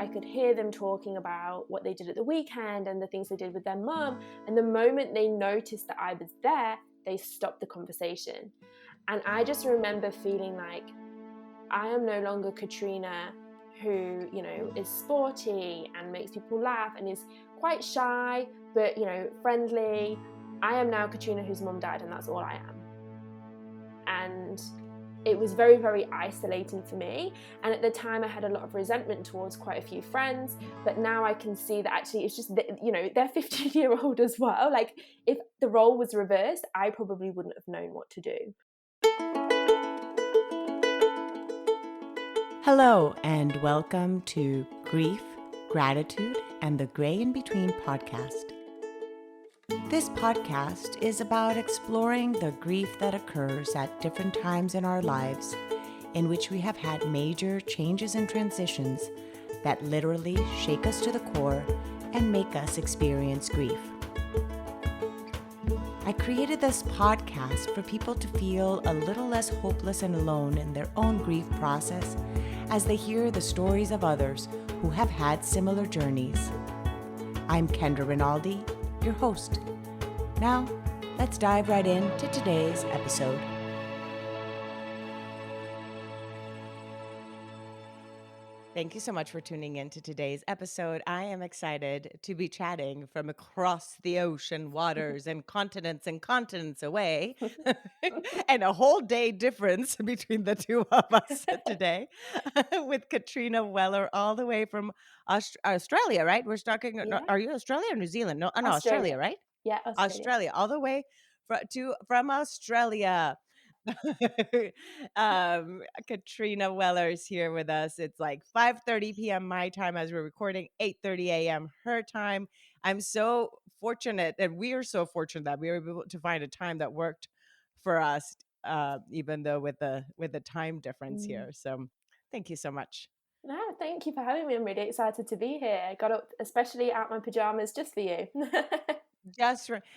I could hear them talking about what they did at the weekend and the things they did with their mum. And the moment they noticed that I was there, they stopped the conversation. And I just remember feeling like I am no longer Katrina who, is sporty and makes people laugh and is quite shy, but, friendly. I am now Katrina whose mum died, and that's all I am. And it was very, very isolating for me. And at the time I had a lot of resentment towards quite a few friends, but now I can see that actually it's just, they're 15-year-old as well. Like, if the role was reversed, I probably wouldn't have known what to do. Hello, and welcome to Grief, Gratitude, and the Gray in Between podcast. This podcast is about exploring the grief that occurs at different times in our lives, in which we have had major changes and transitions that literally shake us to the core and make us experience grief. I created this podcast for people to feel a little less hopeless and alone in their own grief process as they hear the stories of others who have had similar journeys. I'm Kendra Rinaldi, your host. Now, let's dive right into today's episode. Thank you so much for tuning in to today's episode. I am excited to be chatting from across the ocean, waters, and continents away, and a whole day difference between the two of us today, with Katrina Weller, all the way from Australia, right? We're talking. Yeah. Are you Australia or New Zealand? No, Australia. Australia, right? Yeah, Australia, all the way from Australia. Katrina Weller is here with us. It's like 5:30 p.m. my time as we're recording, 8:30 a.m. her time. I'm so fortunate, and we are so fortunate that we were able to find a time that worked for us, even though with the time difference here. So thank you so much. No, thank you for having me. I'm really excited to be here. I got up especially out my pajamas just for you.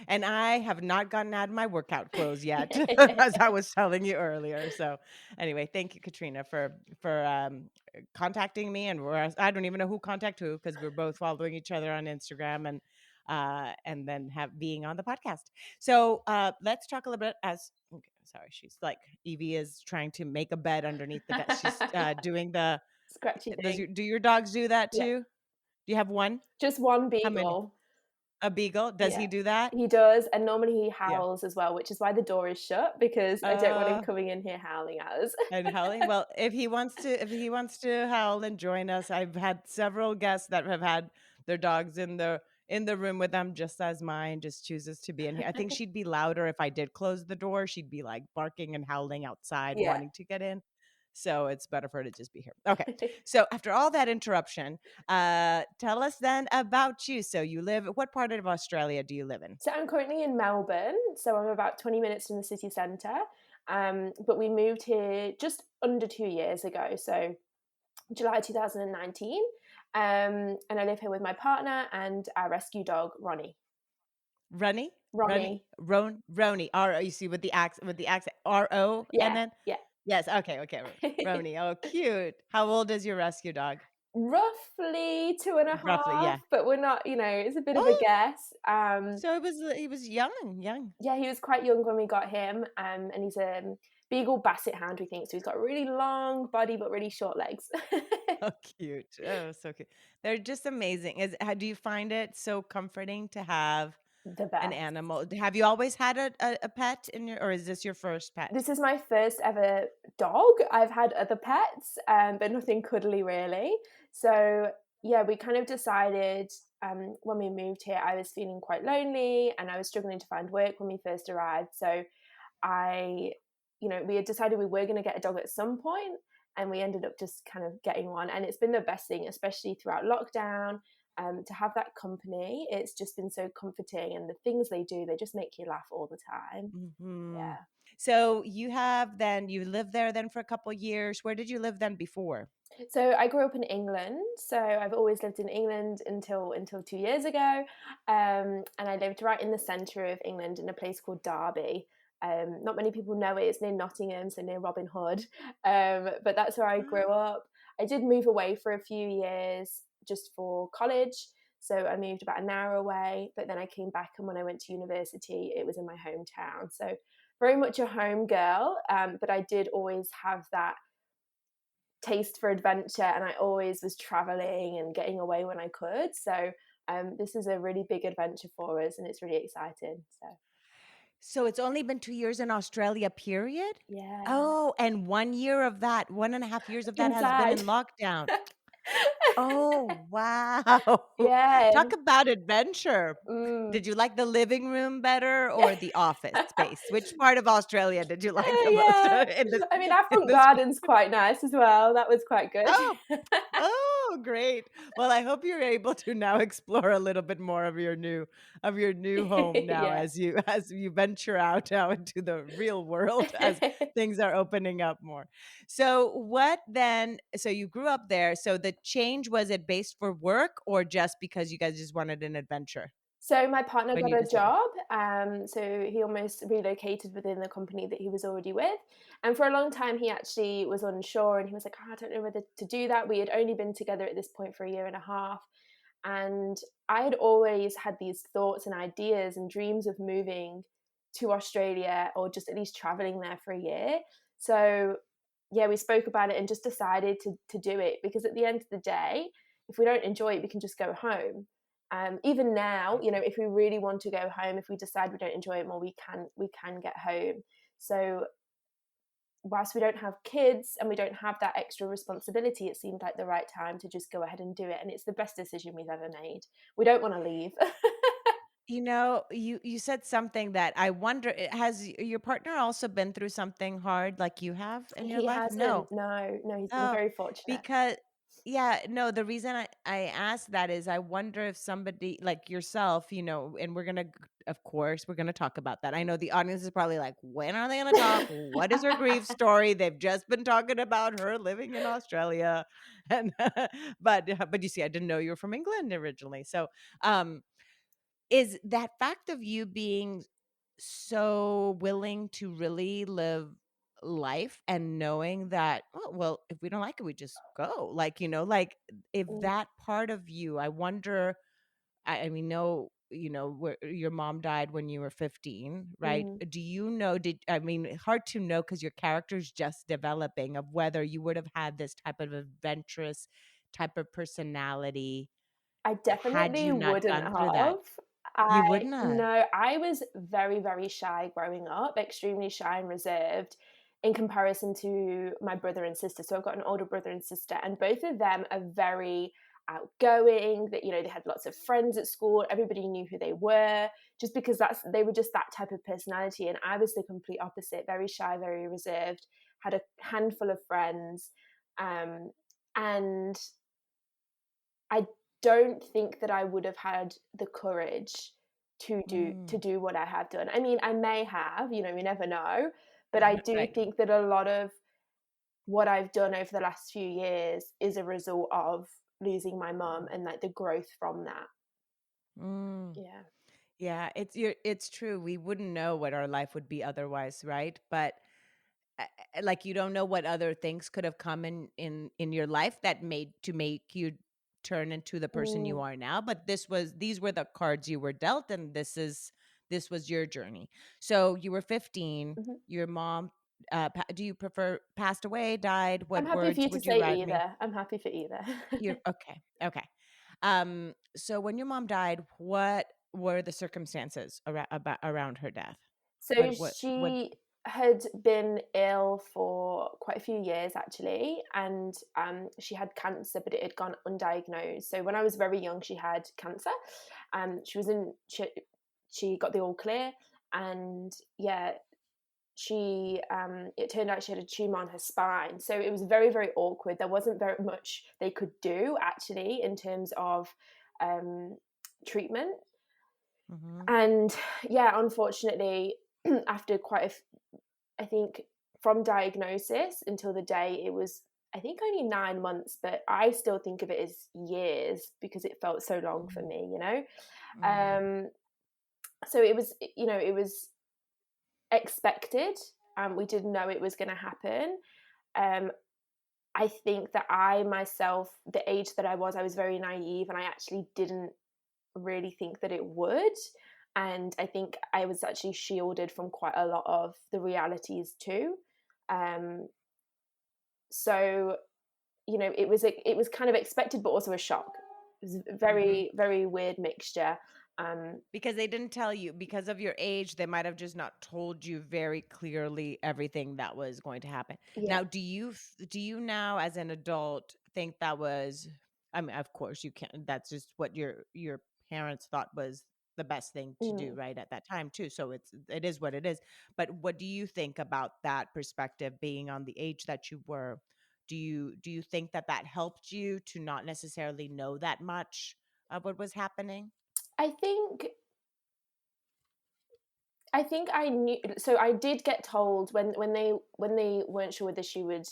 And I have not gotten out of my workout clothes yet, as I was telling you earlier. So, anyway, thank you, Katrina, for contacting me. And I don't even know who contacted who because we're both following each other on Instagram and then being on the podcast. So let's talk a little bit sorry, she's like Evie is trying to make a bed underneath the bed. She's doing the Scratchy thing. Do your dogs do that too? Yeah. Do you have one? Just one How many? beagle. A beagle? Does he do that? He does, and normally he Yeah. howls as well, which is why the door is shut, because I don't want him coming in here howling at us. And howling. Well, if he wants to howl and join us, I've had several guests that have had their dogs in the room with them, just as mine just chooses to be in here. I think she'd be louder if I did close the door. She'd be like barking and howling outside, wanting to get in. So it's better for her to just be here. Okay. So after all that interruption, tell us then about you. So what part of Australia do you live in? So I'm currently in Melbourne. So I'm about 20 minutes from the city centre. But we moved here just under 2 years ago. So July 2019. And I live here with my partner and our rescue dog, Ronnie. Ronnie? Ronnie. Roni. You see with the accent, R-O? Yeah. And then? Yeah. Yes. Okay. Roni. Oh, cute. How old is your rescue dog? Roughly 2.5. Roughly, yeah. But we're not, it's a bit of a guess. So he was young. Yeah, he was quite young when we got him. And he's a Beagle Basset Hound, we think. So he's got a really long body, but really short legs. Oh, cute. Oh, so cute. They're just amazing. Do you find it so comforting to have an animal? Have you always had a pet or is this your first pet? This is my first ever dog. I've had other pets, but nothing cuddly really. So yeah, we kind of decided when we moved here, I was feeling quite lonely and I was struggling to find work when we first arrived. So we had decided we were going to get a dog at some point, and we ended up just kind of getting one. And it's been the best thing, especially throughout lockdown. To have that company, it's just been so comforting, and the things they do, they just make you laugh all the time. Mm-hmm. Yeah. So you lived there then for a couple of years. Where did you live then before? So I grew up in England. So I've always lived in England until 2 years ago. And I lived right in the centre of England in a place called Derby. Not many people know it. It's near Nottingham, so near Robin Hood. But that's where I grew up. I did move away for a few years just for college. So I moved about an hour away, but then I came back, and when I went to university, it was in my hometown. So very much a home girl, but I did always have that taste for adventure, and I always was traveling and getting away when I could. So this is a really big adventure for us, and it's really exciting. So So it's only been 2 years in Australia, period? yeah, Oh, and 1 year of that, 1.5 years of that has been inside. in lockdown. Oh, wow. Yeah. Talk about adventure. Mm. Did you like the living room better or the office space? Which part of Australia did you like the most Yeah. I mean, our in front this? garden's quite nice as well. That was quite good. Oh, oh, great. Well, I hope you're able to now explore a little bit more of your new home now Yeah. as you venture out now into the real world as things are opening up more. So, what then so you grew up there, so the change, was it based for work or just because you guys just wanted an adventure So my partner when got you a decided? job. So he almost relocated within the company that he was already with. And for a long time, he actually was unsure, and he was like, "Oh, I don't know whether to do that." We had only been together at this point for a year and a half. And I had always had these thoughts and ideas and dreams of moving to Australia, or just at least traveling there for a year. So yeah, we spoke about it and just decided to do it, because at the end of the day, if we don't enjoy it, we can just go home. Even now, you know, if we really want to go home, if we decide we don't enjoy it more, we can get home. So whilst we don't have kids and we don't have that extra responsibility, it seemed like the right time to just go ahead and do it. And it's the best decision we've ever made. We don't want to leave. You know, you said something that I wonder, has your partner also been through something hard like you have in your He life? hasn't. No. No, no, he's been Oh, very fortunate. because yeah, no, the reason I asked that is I wonder if somebody like yourself, and of course, we're gonna talk about that. I know the audience is probably like, when are they gonna talk? What is her grief story? They've just been talking about her living in Australia. And but you see, I didn't know you were from England originally. So um is that fact of you being so willing to really live life and knowing that, oh, well, if we don't like it, we just go. Like, like if Mm, that part of you, I wonder, I mean, no, where your mom died when you were 15, right? mm. Do you know, I mean, hard to know because your character's just developing of whether you would have had this type of adventurous type of personality I had definitely you not wouldn't gone through that. have. You would not. No, I was very, very shy growing up, extremely shy and reserved in comparison to my brother and sister. So I've got an older brother and sister, and both of them are very outgoing. That, they had lots of friends at school. Everybody knew who they were, just because they were just that type of personality. And I was the complete opposite, very shy, very reserved, had a handful of friends, um, and I don't think that I would have had the courage to Mm, do what I have done. I mean, I may have, we never know, but I do right. think that a lot of what I've done over the last few years is a result of losing my mum and like the growth from that. Mm. Yeah. Yeah, it's true. We wouldn't know what our life would be otherwise, right? But like you don't know what other things could have come in your life that made to make you turn into the person you Mm, are now. But these were the cards you were dealt, and this was your journey. So you were 15. mhm. Your mom, do you prefer passed away, died? I'm What happy for words you to would you say rather me? either. I'm happy for either. You're okay. Okay. So when your mom died, what were the circumstances around her death? So What she had been ill for quite a few years actually, and she had cancer, but it had gone undiagnosed. So when I was very young, she had cancer. She was in she got the all clear, and yeah, she it turned out she had a tumor on her spine. So it was very, very awkward. There wasn't very much they could do actually in terms of um, treatment. Mhm. And yeah, unfortunately, after I think from diagnosis until the day, it was, I think, only 9 months, but I still think of it as years because it felt so long for Mm, me. mm, Um, so it was expected. We didn't know it was going to happen. Um, I think that I myself, the age that I was very naive, and I actually didn't really think that it would. And I think I was actually shielded from quite a lot of the realities too. Um, so it was kind of expected, but also a shock. It was a Mm-hmm. very, very weird mixture. Because they didn't tell you, because of your age, they might have just not told you very clearly everything that was going to happen. Yeah. Now, do you now as an adult think that was, I mean, of course you can't, that's just what your parents thought was the best thing to do Mm. right at that time too. So it is what it is. But what do you think about that perspective being on the age that you were? Do you think that that helped you to not necessarily know that much of what was happening? I think I knew. So I did get told when they weren't sure whether she would,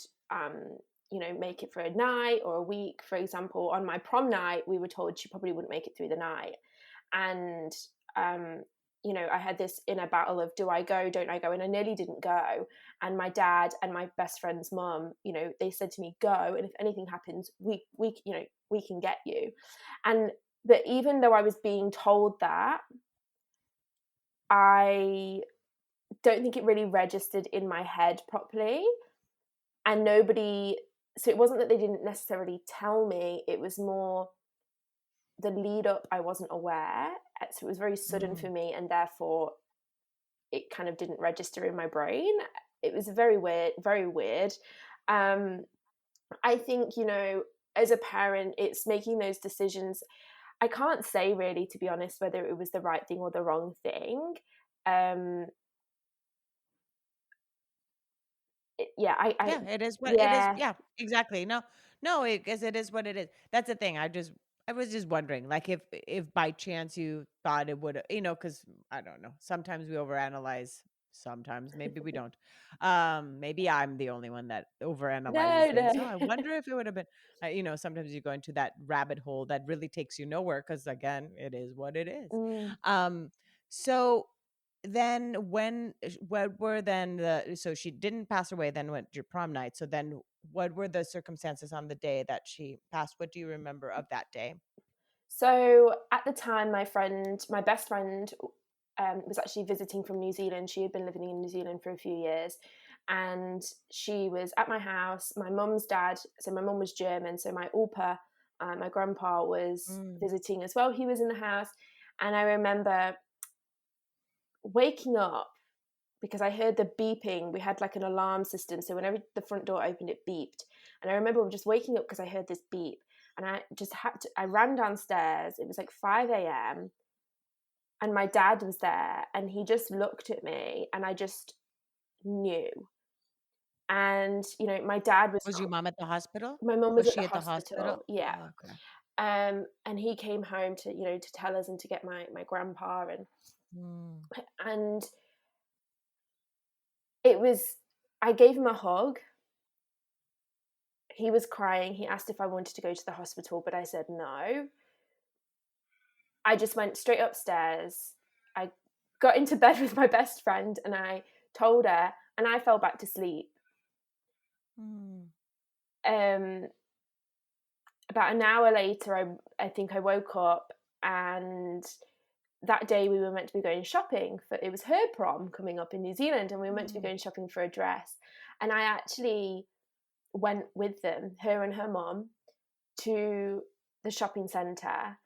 make it for a night or a week. For example, on my prom night, we were told she probably wouldn't make it through the night, and um, I had this inner battle of, do I go, don't I go, and I nearly didn't go. And my dad and my best friend's mum, they said to me, go, and if anything happens, we can get you. And but even though I was being told that, I don't think it really registered in my head properly. And nobody, so it wasn't that they didn't necessarily tell me, it was more the lead up, I wasn't aware. So it was very sudden for Mm. me, and therefore it kind of didn't register in my brain. It was very weird, very weird. Um, I think, as a parent, it's making those decisions. I can't say really, to be honest, whether it was the right thing or the wrong thing. Um, yeah, Yeah, it is what it is. yeah, Yeah, exactly. No, no, because it is what it is. That's the thing. I was just wondering, like, if by chance you thought it would, because I don't know. Sometimes we overanalyze. Sometimes maybe we don't. Maybe I'm the only one that overanalyzes no, things. So no. I wonder if it would have been, sometimes you go into that rabbit hole that really takes you nowhere. Because again, it is what it is. Mm. Um, so then what were then so she didn't pass away then went your prom night. So then what were the circumstances on the day that she passed? What do you remember of that day? So at the time, my best friend, was actually visiting from New Zealand. She had been living in New Zealand for a few years, and she was at my house. My mum's dad, so my mum was German, so my Opa, my grandpa, was Mm. visiting as well. He was in the house, and I remember waking up because I heard the beeping. We had like an alarm system, so whenever the front door opened, it beeped. And I remember just waking up because I heard this beep, and I just had to. I ran downstairs. It was like 5 a.m., and my dad was there, and he just looked at me, and I just knew. And my dad was. Was your mom at the hospital? My mum was Was at the she at the hospital? hospital. Yeah. Oh, okay. And he came home to tell us and to get my grandpa, Mm. and it was. I gave him a hug. He was crying. He asked if I wanted to go to the hospital, but I said no. I just went straight upstairs. I got into bed with my best friend, and I told her, and I fell back to sleep. Mm. Um, about an hour later, I think I woke up, and that day we were meant to be going shopping for, it was her prom coming up in New Zealand, and we were meant to be Mm. going shopping for a dress. And I actually went with them, her and her mom, to the shopping centre.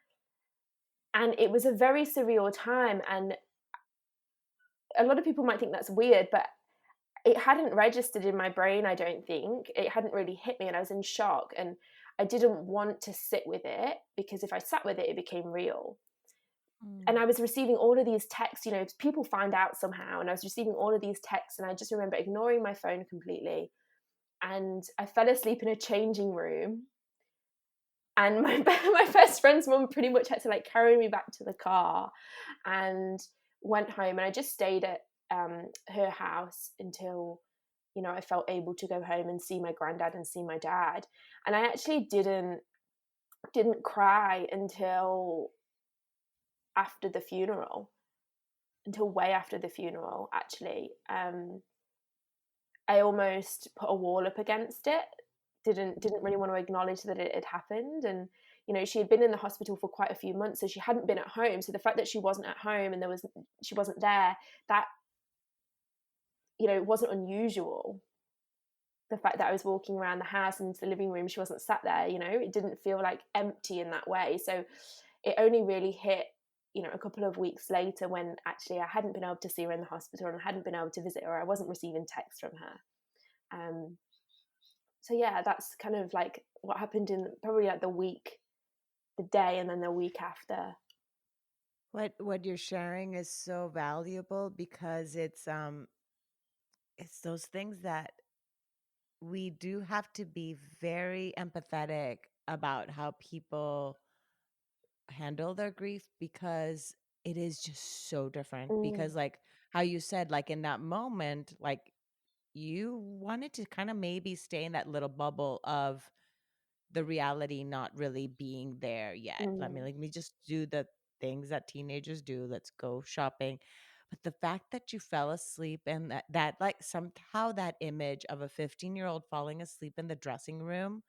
And it was a very surreal time. And a lot of people might think that's weird, but it hadn't registered in my brain, I don't think. It hadn't really hit me, and I was in shock. And I didn't want to sit with it, because if I sat with it, it became real. And Mm. I was receiving all of these texts, people find out somehow, and I was receiving all of these texts, and I just remember ignoring my phone completely. And I fell asleep in a changing room, and my my best friend's mum pretty much had to like carry me back to the car, and went home, and I just stayed at her house until I felt able to go home and see my granddad and see my dad. And I actually didn't cry until after the funeral, until way after the funeral, actually. I almost put a wall up against it, didn't really want to acknowledge that it had happened. And she had been in the hospital for quite a few months, so she hadn't been at home. So the fact that she wasn't at home and she wasn't there, that it wasn't unusual. The fact that I was walking around the house and into the living room, she wasn't sat there, it didn't feel like empty in that way. So it only really hit, a couple of weeks later, when actually I hadn't been able to see her in the hospital and I hadn't been able to visit her. I wasn't receiving texts from her. So yeah, that's kind of like what happened in probably like the day and then the week after. What you're sharing is so valuable because it's those things that we do have to be very empathetic about how people handle their grief, because it is just so different. Mm, Because like how you said, like in that moment, like you wanted to kind of maybe stay in that little bubble of the reality not really being there yet. mm, Let me just do the things that teenagers do. Let's go shopping. But the fact that you fell asleep, and that like somehow that image of a 15-year-old falling asleep in the dressing room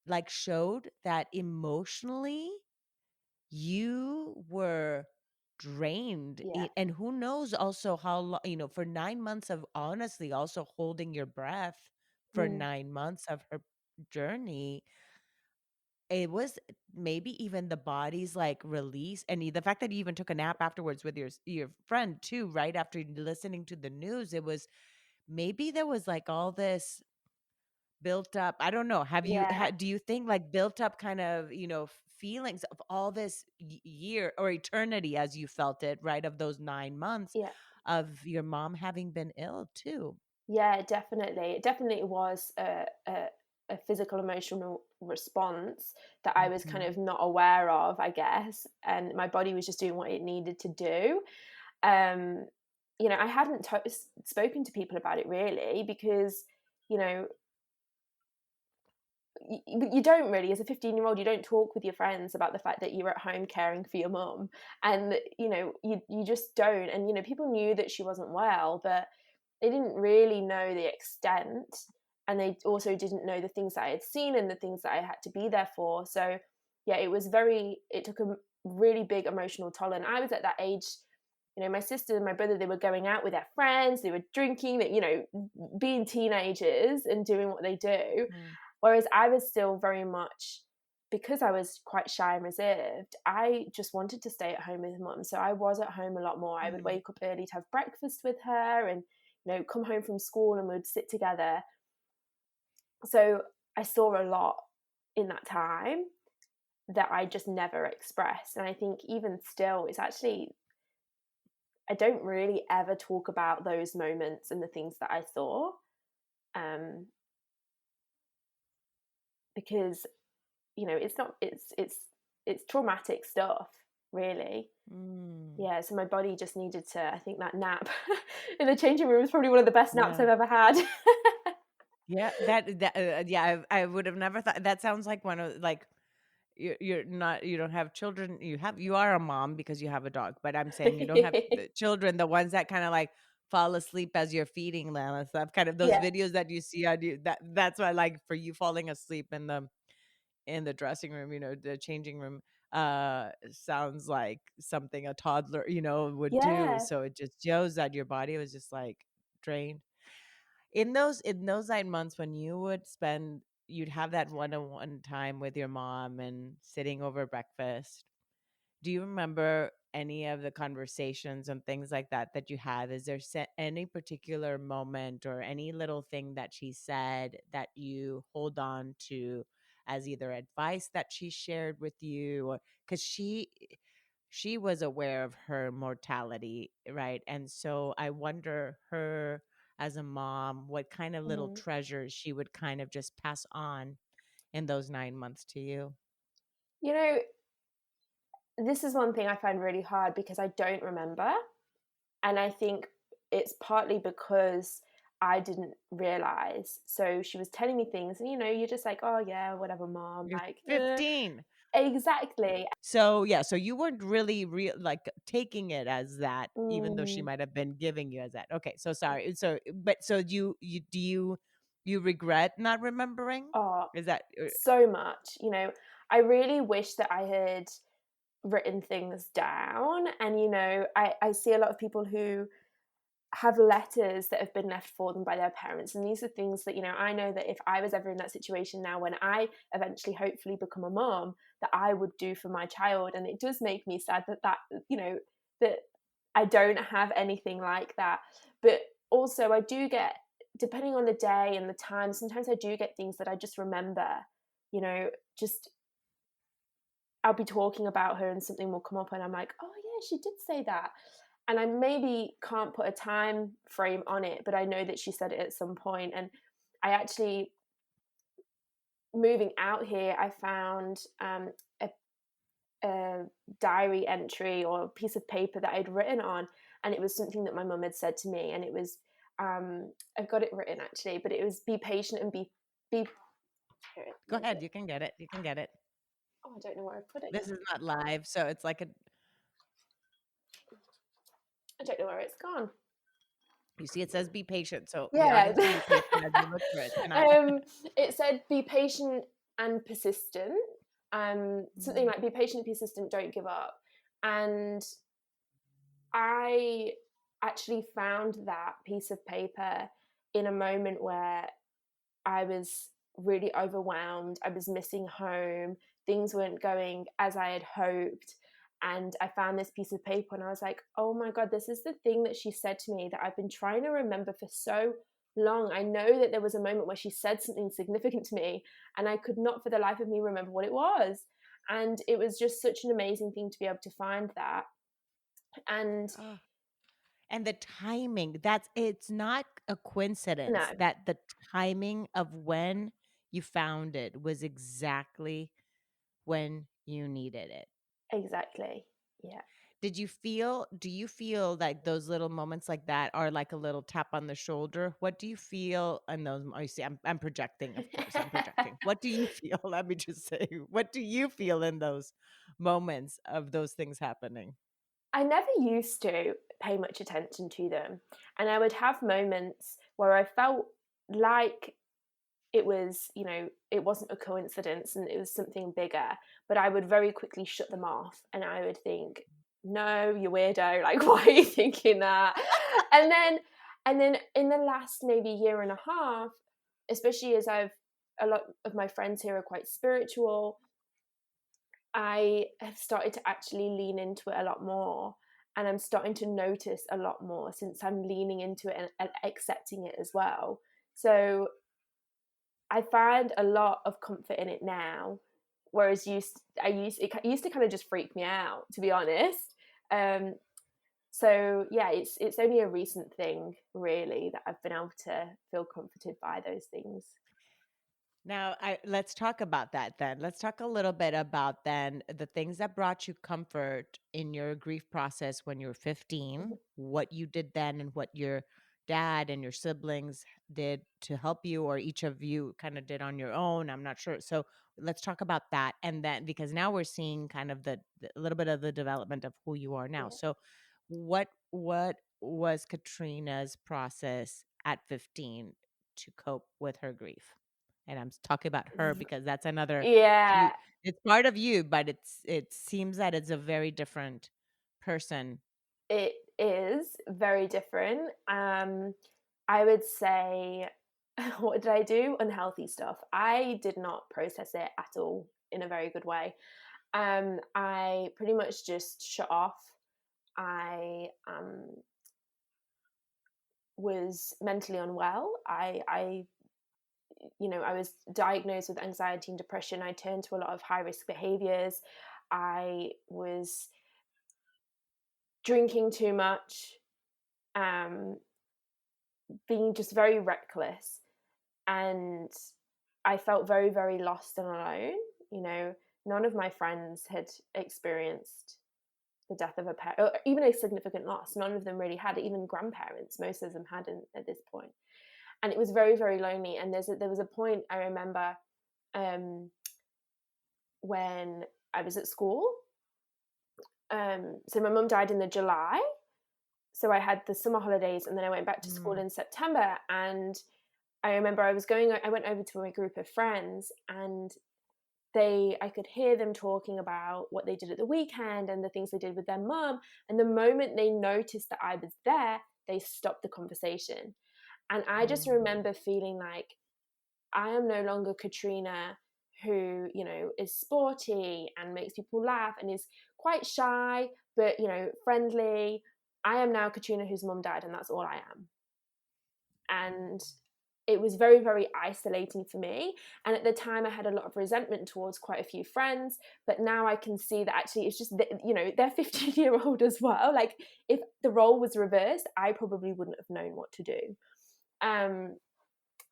like showed that emotionally you were drained. yeah. And who knows also how long, for 9 months of honestly also holding your breath for Mm, 9 months of her journey. It was maybe even the body's like release, and the fact that you even took a nap afterwards with your friend too, right after listening to the news. It was maybe there was like all this built up. I don't know. yeah. Do you think like built up kind of, feelings of all this year or eternity as you felt it, right? Of those 9 months Yeah. of your mom having been ill too. Yeah, definitely. It definitely was a physical emotional response that I was kind Mhm. of not aware of, I guess, and my body was just doing what it needed to do. Um, I hadn't spoken to people about it really, because you know you don't really, as a 15-year-old, you don't talk with your friends about the fact that you're at home caring for your mum. And you just don't. And people knew that she wasn't well, but they didn't really know the extent, and they also didn't know the things that I had seen and the things that I had to be there for. So yeah, it took a really big emotional toll. And I was at that age, my sister and my brother, they were going out with their friends, they were drinking, that being teenagers and doing what they do. Mm. Whereas I was still very much, because I was quite shy and reserved, I just wanted to stay at home with mum. So I was at home a lot more. I would Mm. wake up early to have breakfast with her, and come home from school and we'd sit together. So I saw a lot in that time that I just never expressed. And I think even still, it's actually, I don't really ever talk about those moments and the things that I saw, um, because it's not, it's traumatic stuff, really. Mm. Yeah, so my body just needed to, I think that nap in the changing room was probably one of the best naps Yeah. I've ever had. Yeah, yeah, I would have never thought. That sounds like one of like you're not, you don't have children. You are a mom because you have a dog, but I'm saying you don't have the children, the ones that kind of like fall asleep as you're feeding them and stuff. Kind of those Yeah, videos that you see on you. That's why, like, for you falling asleep in the dressing room, the changing room, sounds like something a toddler, would do. yeah. So it just shows that your body was just like drained. In those 9 months when you'd have that one-on-one time with your mom and sitting over breakfast, do you remember any of the conversations and things like that you had? Is there any particular moment or any little thing that she said that you hold on to as either advice that she shared with you, or because she was aware of her mortality, right? And so I wonder, her as a mom, what kind of little Mhm. treasures she would kind of just pass on in those 9 months to you. You know, this is one thing I find really hard because I don't remember. And I think it's partly because I didn't realize. So she was telling me things, and you're just like, oh, yeah, whatever, mom. You're Like, 15. exactly. So, yeah, so you weren't really like taking it as that, even though she Mm. might have been giving you as that. Okay, so sorry. So, but so you do you you regret not remembering? Oh, Is that so much. I really wish that I had written things down. And, I see a lot of people who have letters that have been left for them by their parents. And these are things that, I know that if I was ever in that situation now, when I eventually hopefully become a mom, that I would do for my child. And it does make me sad that I don't have anything like that. But also I do get, depending on the day and the time, sometimes I do get things that I just remember, just I'll be talking about her and something will come up and I'm like, oh yeah, she did say that. And I maybe can't put a time frame on it, but I know that she said it at some point. And I actually, moving out here, I found a, a diary entry or a piece of paper that I'd written on, and it was something that my mum had said to me, and it was I've got it written actually, but it was be patient and be. Here, Go where is ahead, it? you can get it. You can get it. Oh, I don't know where I put it This now. is not live, so it's like a I don't know where it's gone. you see it says be patient. So the Yeah. audience can be patient as you look for it. And I It said be patient and persistent. Something like be patient and persistent, don't give up. And I actually found that piece of paper in a moment where I was really overwhelmed. I was missing home. Things weren't going as I had hoped. And I found this piece of paper and I was like, oh my God, this is the thing that she said to me that I've been trying to remember for so long. I know that there was a moment where she said something significant to me and I could not for the life of me remember what it was. And it was just such an amazing thing to be able to find that. And oh, and the timing, that's it's not a no, coincidence that the timing of when you found it was exactly when you needed it. exactly. Yeah. Do you feel like those little moments like that are like a little tap on the shoulder? What do you feel in those I see I'm projecting, of course, I'm projecting. What do you feel? Let me just say, what do you feel in those moments of those things happening? I never used to pay much attention to them. And I would have moments where I felt like it was, it wasn't a coincidence and it was something bigger, but I would very quickly shut them off and I would think, no, you weirdo, like why are you thinking that? And then in the last maybe year and a half, especially as a lot of my friends here are quite spiritual, I have started to actually lean into it a lot more. And I'm starting to notice a lot more since I'm leaning into it and accepting it as well. So I find a lot of comfort in it now, whereas it used to kind of just freak me out, to be honest. Um, so yeah, it's only a recent thing really that I've been able to feel comforted by those things. Now, let's talk about that then. Let's talk a little bit about then the things that brought you comfort in your grief process when you were 15, Mhm. what you did then and what your dad and your siblings did to help you or each of you kind of did on your own. I'm not sure. So, let's talk about that and then because now we're seeing kind of a little bit of the development of who you are now. Yeah. So, what was Katrina's process at 15 to cope with her grief? And I'm talking about her because that's another Yeah, you it's part of you, but it seems that it's a very different person. it is very different. I would say, what did I do? Unhealthy stuff. I did not process it at all in a very good way. I pretty much just shut off. I was mentally unwell. I was diagnosed with anxiety and depression. I turned to a lot of high risk behaviors. I was drinking too much, um, being just very reckless. And I felt very, very lost and alone. None of my friends had experienced the death of a parent, or even a significant loss. None of them really had it. Even grandparents, most of them hadn't at this point. And it was very, very lonely. And there was a point I remember um, when I was at school. So my mum died in the July. So I had the summer holidays, and then I went back to school Mm. in September. And I remember I went over to a group of friends, and I could hear them talking about what they did at the weekend and the things they did with their mum. And the moment they noticed that I was there, they stopped the conversation. And I just remember feeling like I am no longer Katrina who, is sporty and makes people laugh and is quite shy, but, friendly. I am now Katrina whose mum died, and that's all I am. And it was very, very isolating for me. And at the time, I had a lot of resentment towards quite a few friends. But now I can see that actually it's just, they're 15-year-old as well. Like, if the role was reversed, I probably wouldn't have known what to do.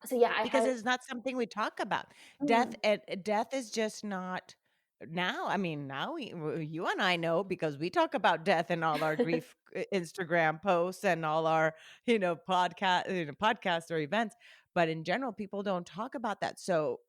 So yeah, I because had. it's not something we talk about. Mm, Death is just not now. I mean, now you and I know because we talk about death in all our grief Instagram posts and all our podcasts or events. But in general, people don't talk about that. So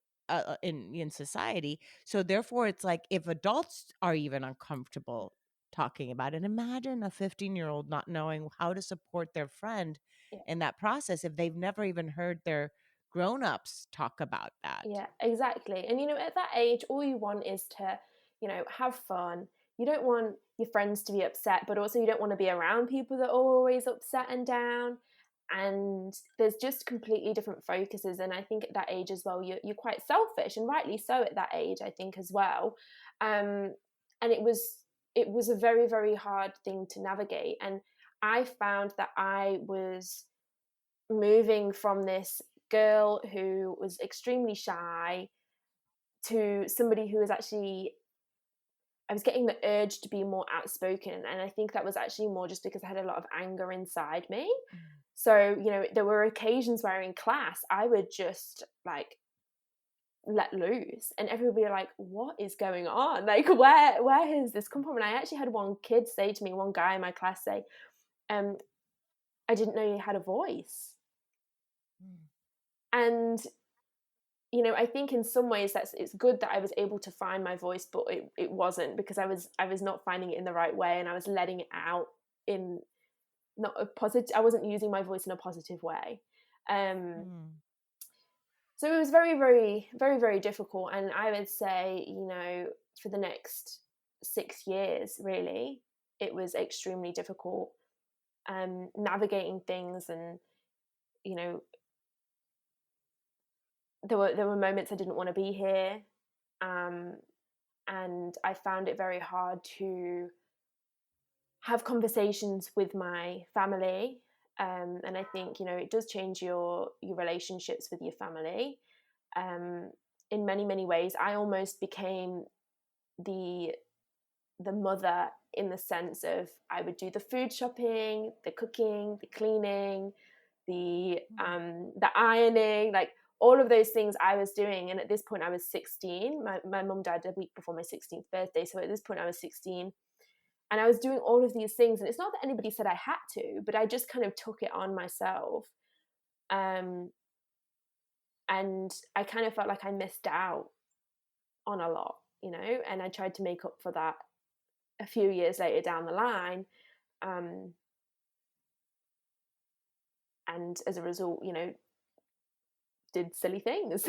in society, so therefore, it's like if adults are even uncomfortable talking about it, imagine a 15-year-old not knowing how to support their friend yeah. in that process if they've never even heard their grown-ups talk about that. Yeah, exactly. And at that age, all you want is to, have fun. You don't want your friends to be upset, but also you don't want to be around people that are always upset and down. And there's just completely different focuses. And I think at that age as well, you're quite selfish, and rightly so at that age, I think as well. And it was a very, very hard thing to navigate. And I found that I was moving from this girl who was extremely shy to somebody who was actually, I was getting the urge to be more outspoken. And I think that was actually more just because I had a lot of anger inside me. So, there were occasions where in class I would just like let loose, and everybody like, what is going on? Like, where has this come from? And I actually had one kid say to me, one guy in my class say, I didn't know you had a voice. And I think in some ways it's good that I was able to find my voice, but it wasn't, because I was not finding it in the right way, and I was letting it out in not a positive. I wasn't using my voice in a positive way. So it was very, very, very, very difficult. And I would say, for the next 6 years, really, it was extremely difficult, navigating things. And you know there were moments I didn't want to be here, and I found it very hard to have conversations with my family. And I think it does change your relationships with your family, in many, many ways. I almost became the mother, in the sense of I would do the food shopping, the cooking, the cleaning, the ironing, like all of those things I was doing. And at this point I was 16. My mum died a week before my 16th birthday, so at this point I was 16, and I was doing all of these things. And it's not that anybody said I had to, but I just kind of took it on myself. And I kind of felt like I missed out on a lot, and I tried to make up for that a few years later down the line. And as a result, did silly things.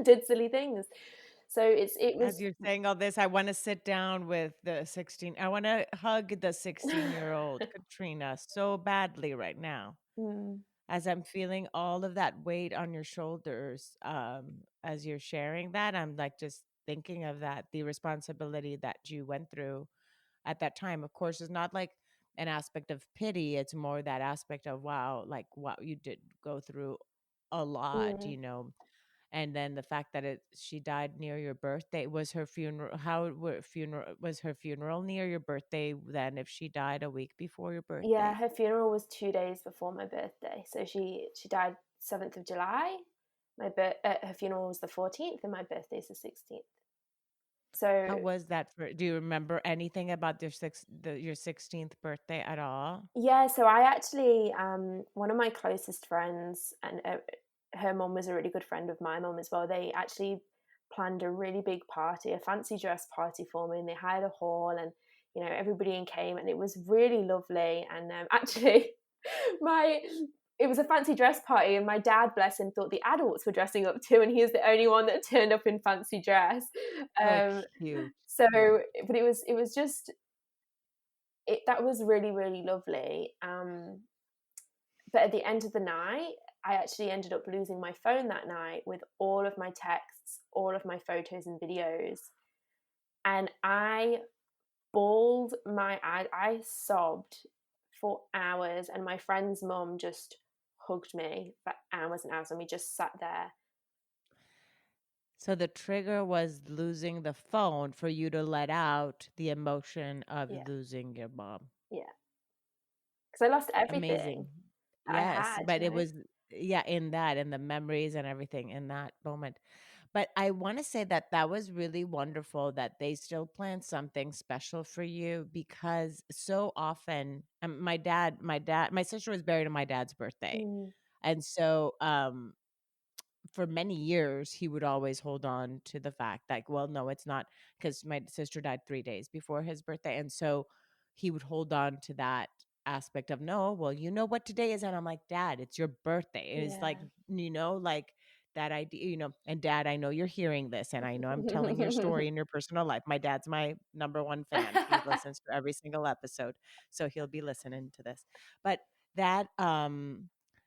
Did silly things. So it As was. you're saying all this, I want to sit down with the 16. I want to hug the 16-year-old Katrina so badly right now. Mm, As I'm feeling all of that weight on your shoulders, as you're sharing that, I'm like just thinking of that, the responsibility that you went through at that time. Of course, it's not like an aspect of pity. It's more that aspect of, wow, like what you did go through a lot, mm. and then the fact that she died near your birthday. Was her funeral, was her funeral near your birthday then, if she died a week before your Yeah, birthday? her funeral was 2 days before my birthday. So she died 7th of July. Her funeral was the 14th, and my birthday's the 16th. So How was that for, do you remember anything about your 16th birthday at all? yeah, so I actually, one of my closest friends, and her mum was a really good friend of my mum as well. They actually planned a really big party, a fancy dress party for me, and they hired a hall, and everybody came, and it was really lovely. And actually, my it was a fancy dress party, and my dad, bless him, thought the adults were dressing up too, and he was the only one that turned up in fancy dress. Oh, Um, cute. so, but it was just that was really, really lovely. But at the end of the night, I actually ended up losing my phone that night with all of my texts, all of my photos and videos, and I bawled my eyes. I sobbed for hours, and my friend's mum just hugged me for hours and hours, and we just sat there. So the trigger was losing the phone for you to let out the emotion of Yeah, losing your mom. yeah, because I lost everything Amazing. that I Yes, had, but it was, yeah, in that, in the memories and everything in that moment. But I want to say that that was really wonderful that they still planned something special for you, because so often, my sister was buried on my dad's birthday. Mm, And so, for many years, he would always hold on to the fact like, well, no, it's not, because my sister died 3 days before his birthday. And so he would hold on to that aspect of, no, well, you know what today is. And I'm like, Dad, it's your birthday. And it's like, yeah. like that idea, and Dad, I know you're hearing this, and I know I'm telling your story in your personal life. My dad's my number one fan. He listens to every single episode. So he'll be listening to this. But that,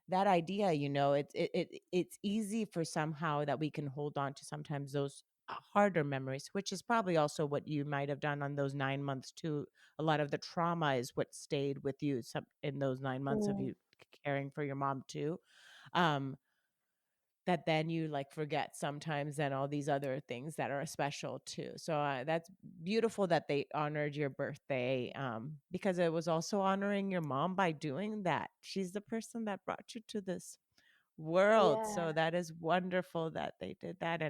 that idea, it's easy for somehow that we can hold on to sometimes those harder memories, which is probably also what you might have done on those 9 months too. A lot of the trauma is what stayed with you in those 9 months of Mm, you caring for your mom too. Um, that then you like forget sometimes, and all these other things that are special too. So that's beautiful that they honored your birthday, because it was also honoring your mom by doing that. She's the person that brought you to this world. yeah, So that is wonderful that they did that.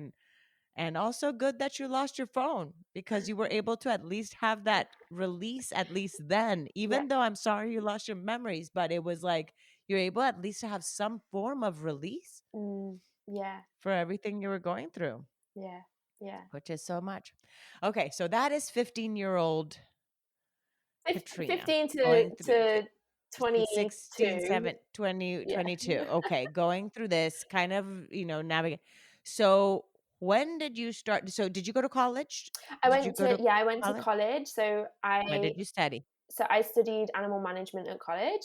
And also good that you lost your phone, because you were able to at least have that release, at least then, yeah, even though I'm sorry you lost your memories, but it was like you're able at least to have some form of release mm, yeah, for everything you were going through, yeah, yeah. which is so much. Okay, so that is 15-year-old Katrina 15 going through to 16, 22. 7, 20, Yeah. 22. Okay, going through this kind of, navigate. So when did you start? So did you go to college? Did you go to I went to college? college. What did you study? So I studied animal management at college,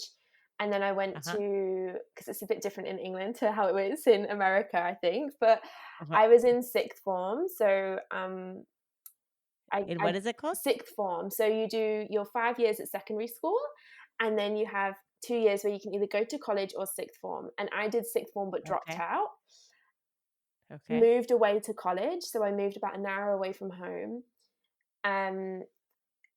and then I went Uh-huh. to, because it's a bit different in England to how it is in America, I think. But Uh-huh. I was in sixth form, so And I what is it called? sixth form. So you do your 5 years at secondary school, and then you have 2 years where you can either go to college or sixth form. And I did sixth form but dropped Okay. out. Okay. Moved away to college, so I moved about an hour away from home. Um,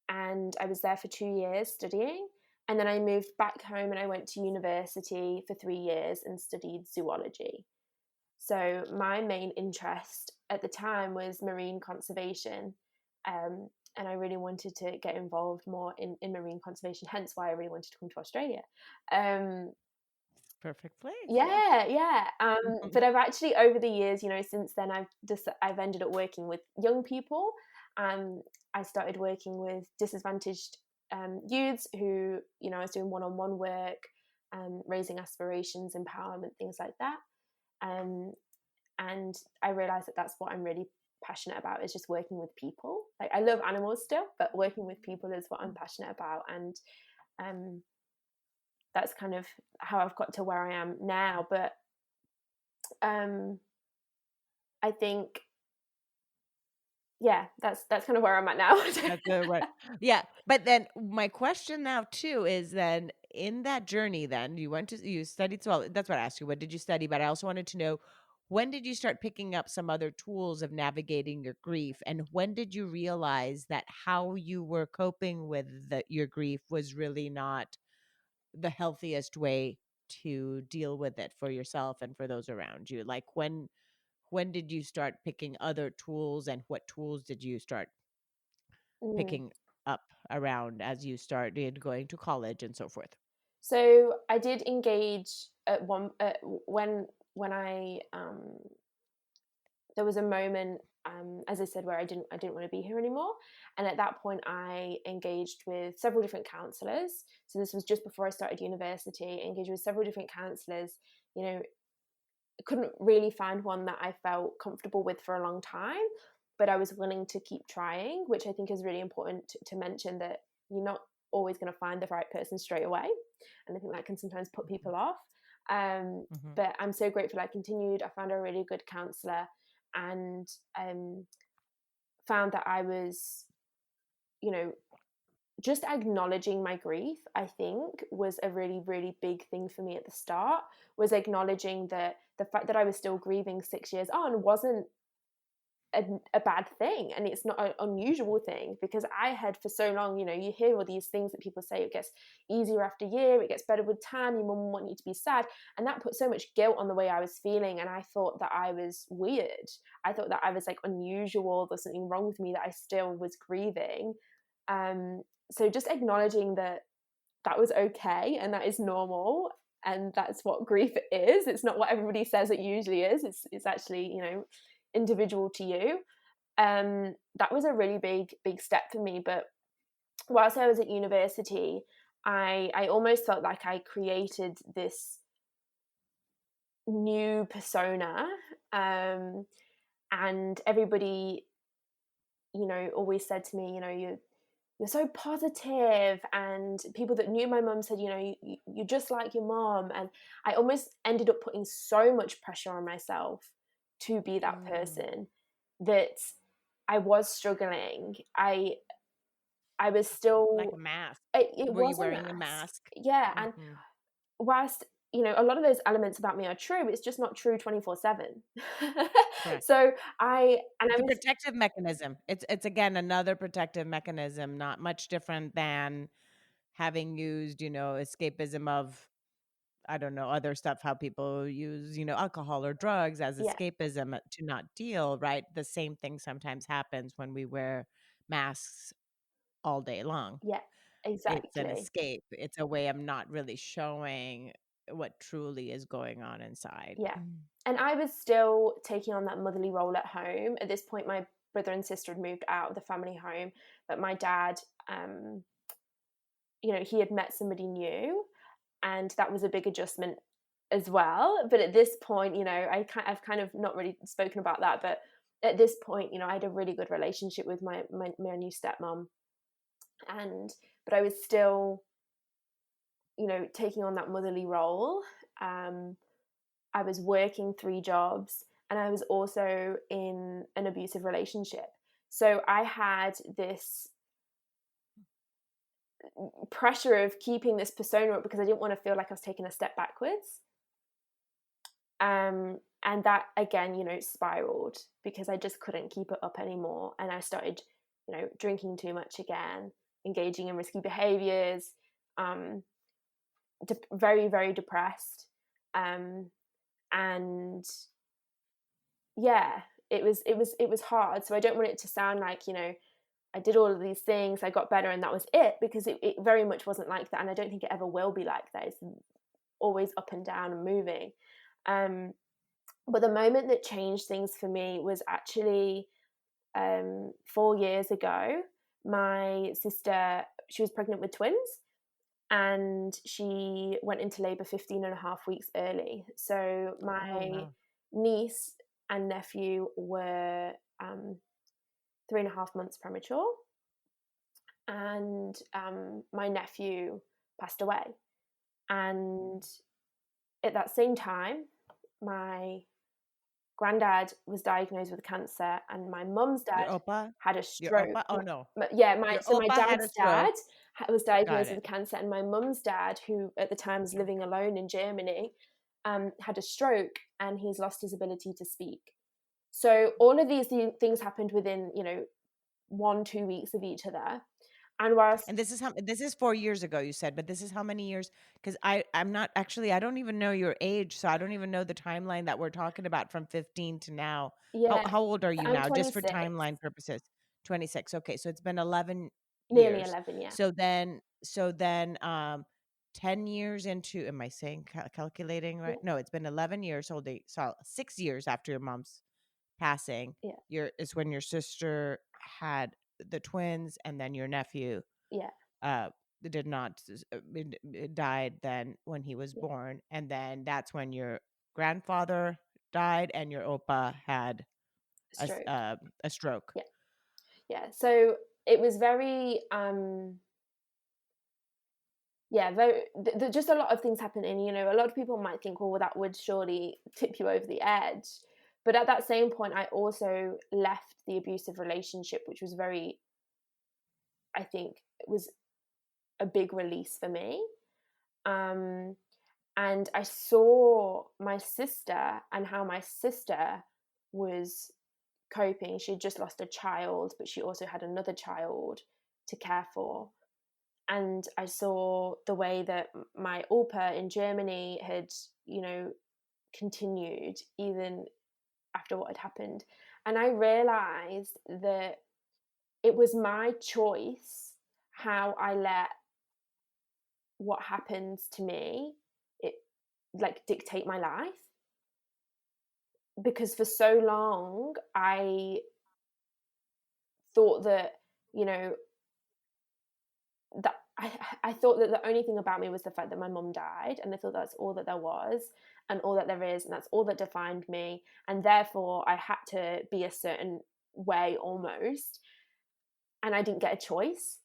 and I was there for 2 years studying. And then I moved back home and I went to university for 3 years and studied zoology. So my main interest at the time was marine conservation. And I really wanted to get involved more in marine conservation, hence why I really wanted to come to Australia. Um, Perfect place. Yeah. yeah, yeah. But I've actually over the years, since then I've ended up working with young people. I started working with disadvantaged youths who, I was doing one-on-one work, raising aspirations, empowerment, things like that. Um, and I realized that that's what I'm really passionate about, is just working with people. Like, I love animals still, but working with people is what I'm passionate about. And um, that's kind of how I've got to where I am now. But um, I think, yeah, that's kind of where I'm at now. That's the right. Yeah. But then my question now too is, then in that journey, then you studied. So that's what I asked you. What did you study? But I also wanted to know, when did you start picking up some other tools of navigating your grief? And when did you realize that how you were coping with your grief was really not the healthiest way to deal with it for yourself and for those around you? Like when did you start picking other tools, and what tools did you start Mm. picking up around as you started going to college and so forth? So I did engage when I there was a moment as I said, where I didn't want to be here anymore. And at that point, I engaged with several different counselors. So this was just before I started university. Engaged with several different counselors. You know, couldn't really find one that I felt comfortable with for a long time, but I was willing to keep trying, which I think is really important to mention, that you're not always going to find the right person straight away. And I think that can sometimes put people off. Mm-hmm. But I'm so grateful I continued. I found a really good counselor, and found that I was, you know, just acknowledging my grief, I think, was a really, really big thing for me at the start. Was acknowledging that the fact that I was still grieving 6 years on wasn't a bad thing, and it's not an unusual thing, because I had for so long, you know, you hear all these things that people say, it gets easier after year, it gets better with time, your mum want you to be sad, and that put so much guilt on the way I was feeling, and I thought that I was weird. I thought that I was like unusual, there's something wrong with me, that I still was grieving. So just acknowledging that that was okay and that is normal, and that's what grief is. It's not what everybody says it usually is. It's actually, you know, individual to you. That was a really big step for me. But whilst I was at university, I almost felt like I created this new persona, and everybody, you know, always said to me, you know, you're so positive, and people that knew my mum said, you know, you're just like your mom. And I almost ended up putting so much pressure on myself to be that person, that I was struggling. I was Like still, a mask. it Were you was a wearing a mask. mask? Yeah. And Mm-hmm. whilst, you know, a lot of those elements about me are true, it's just not true 24/7. Correct. So I It's a was, protective mechanism. It's again another protective mechanism, not much different than having used, escapism of, I don't know, other stuff, how people use, alcohol or drugs as yeah, escapism to not deal, right? The same thing sometimes happens when we wear masks all day long. yeah, It's an exactly. escape. It's a way of not really showing what truly is going on inside. Yeah. And I was still taking on that motherly role at home. At this point, my brother and sister had moved out of the family home, but my dad, you know, he had met somebody new, and that was a big adjustment as well. But at this point, you know, I've kind of not really spoken about that, but at this point, you know, I had a really good relationship with my new stepmom, and but I was still, you know, taking on that motherly role. Um, I was working 3 jobs, and I was also in an abusive relationship. So I had this pressure of keeping this persona up, because I didn't want to feel like I was taking a step backwards. And that again, you know, spiraled, because I just couldn't keep it up anymore. And I started, you know, drinking too much again, engaging in risky behaviors, um, very, very depressed. And yeah, it was hard. So I don't want it to sound like, you know, I did all of these things, I got better, and that was it, because it very much wasn't like that, and I don't think it ever will be like that. It's always up and down and moving. But the moment that changed things for me was actually 4 years ago. My sister, she was pregnant with twins, and she went into labor 15 and a half weeks early. So Oh, my wow. niece and nephew were 3.5 months premature, and my nephew passed away. And at that same time, my granddad was diagnosed with cancer, and my mum's Your dad Opa? had a Your stroke. Opa? Oh, no. Yeah, Your my Opa had a dad's dad stroke. was Got diagnosed it. with cancer, and my mum's dad, who at the time was living alone in Germany, had a stroke, and he's lost his ability to speak. So all of these things happened within, you know, 1-2 weeks of each other. And whilst, And this is 4 years ago, you said, but this is how many years? Because I'm not actually, I don't even know your age, so I don't even know the timeline that we're talking about from 15 to now. How yeah, how old are so you I'm now, just for 26, timeline purposes? 26. Okay, so it's been 11 nearly years. 11, yeah. So then 10 years into, am I saying calculating Yeah, right? No, it's been 11 years, so 6 years after your mom's passing, Yeah. is when your sister had the twins, and then your nephew Yeah. uh did not died then when he was Yeah. born, and then that's when your grandfather died and your opa had Stroke. a stroke. Yeah. Yeah. So it was very yeah, very just a lot of things happening. You know, a lot of people might think, well, that would surely tip you over the edge. But at that same point, I also left the abusive relationship, which was very, I think, it was a big release for me. Um, and I saw my sister and how my sister was coping. She had just lost a child, but she also had another child to care for. And I saw the way that my Opa in Germany had, you know, continued even after what had happened. And I realized that it was my choice how I let what happens to me, it like dictate my life. Because for so long, I thought that, you know, that I thought that the only thing about me was the fact that my mum died, and I thought that's all that there was and all that there is, and that's all that defined me, and therefore I had to be a certain way almost, and I didn't get a choice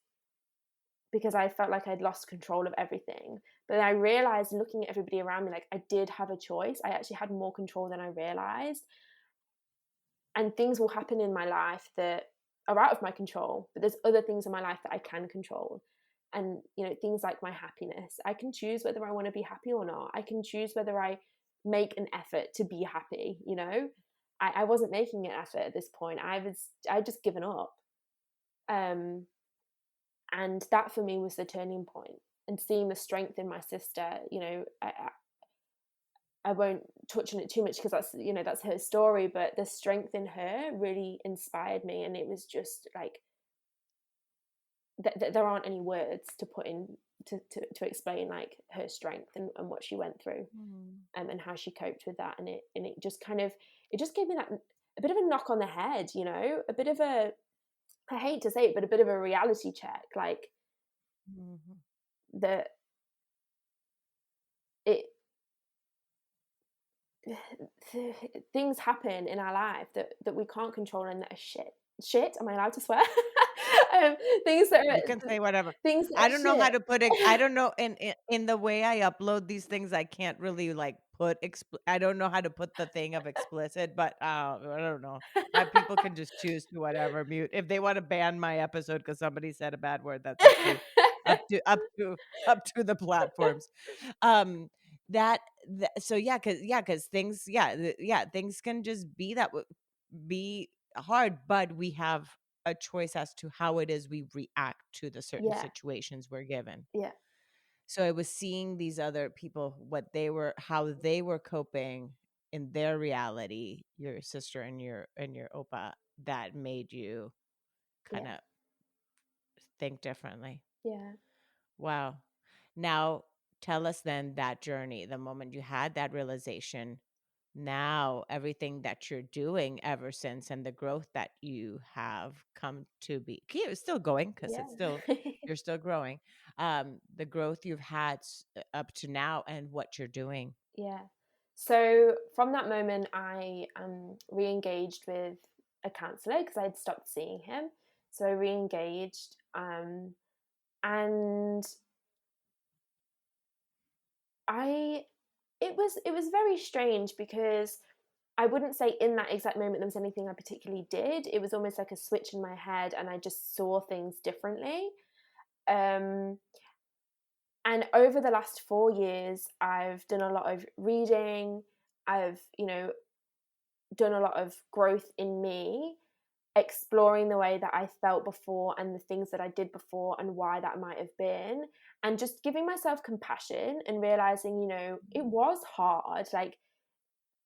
because I felt like I'd lost control of everything. But I realized, looking at everybody around me, like I did have a choice. I actually had more control than I realized, and things will happen in my life that are out of my control, but there's other things in my life that I can control. And you know, things like my happiness, I can choose whether I want to be happy or not. I can choose whether I make an effort to be happy. You know, I wasn't making an effort at this point. I just given up. um and that for me was the turning point, and seeing the strength in my sister. You know, I won't touch on it too much because that's, you know, that's her story, but the strength in her really inspired me, and it was just like there aren't any words to put in to explain like her strength and what she went through, and how she coped with that. And it just kind of, it just gave me that a bit of a knock on the head, you know, a bit of a, I hate to say it, but a bit of a reality check, like that it things happen in our life that we can't control and that are shit. Am I allowed to swear? um, things that You are can say whatever. things that I are don't know how to put it. I shit. don't know in the way I upload these things. I can't really like put. I don't know how to put the thing of explicit, but I don't know. People can just choose to whatever mute if they want to ban my episode because somebody said a bad word. That's up to up to up to the platforms. Um, that, so because things things can just be be hard, but we have a choice as to how it is we react to the certain Yeah, situations we're given. yeah, So I was seeing these other people, how they were coping in their reality, your sister and your opa, that made you kind yeah, of think differently. yeah, Wow. Now tell us then that journey, the moment you had that realization, now everything that you're doing ever since, and the growth that you have come to be, it's still going because it's still, yeah. you're still growing, the growth you've had up to now and what you're doing. Yeah. So from that moment, I re-engaged with a counselor because I'd stopped seeing him. So I re-engaged, and I it was very strange because I wouldn't say in that exact moment there was anything I particularly did. It was almost like a switch in my head, and I just saw things differently. Um, and over the last 4 years, I've done a lot of reading. I've, you know, done a lot of growth in me, exploring the way that I felt before and the things that I did before and why that might have been, and just giving myself compassion and realizing, you know, it was hard, like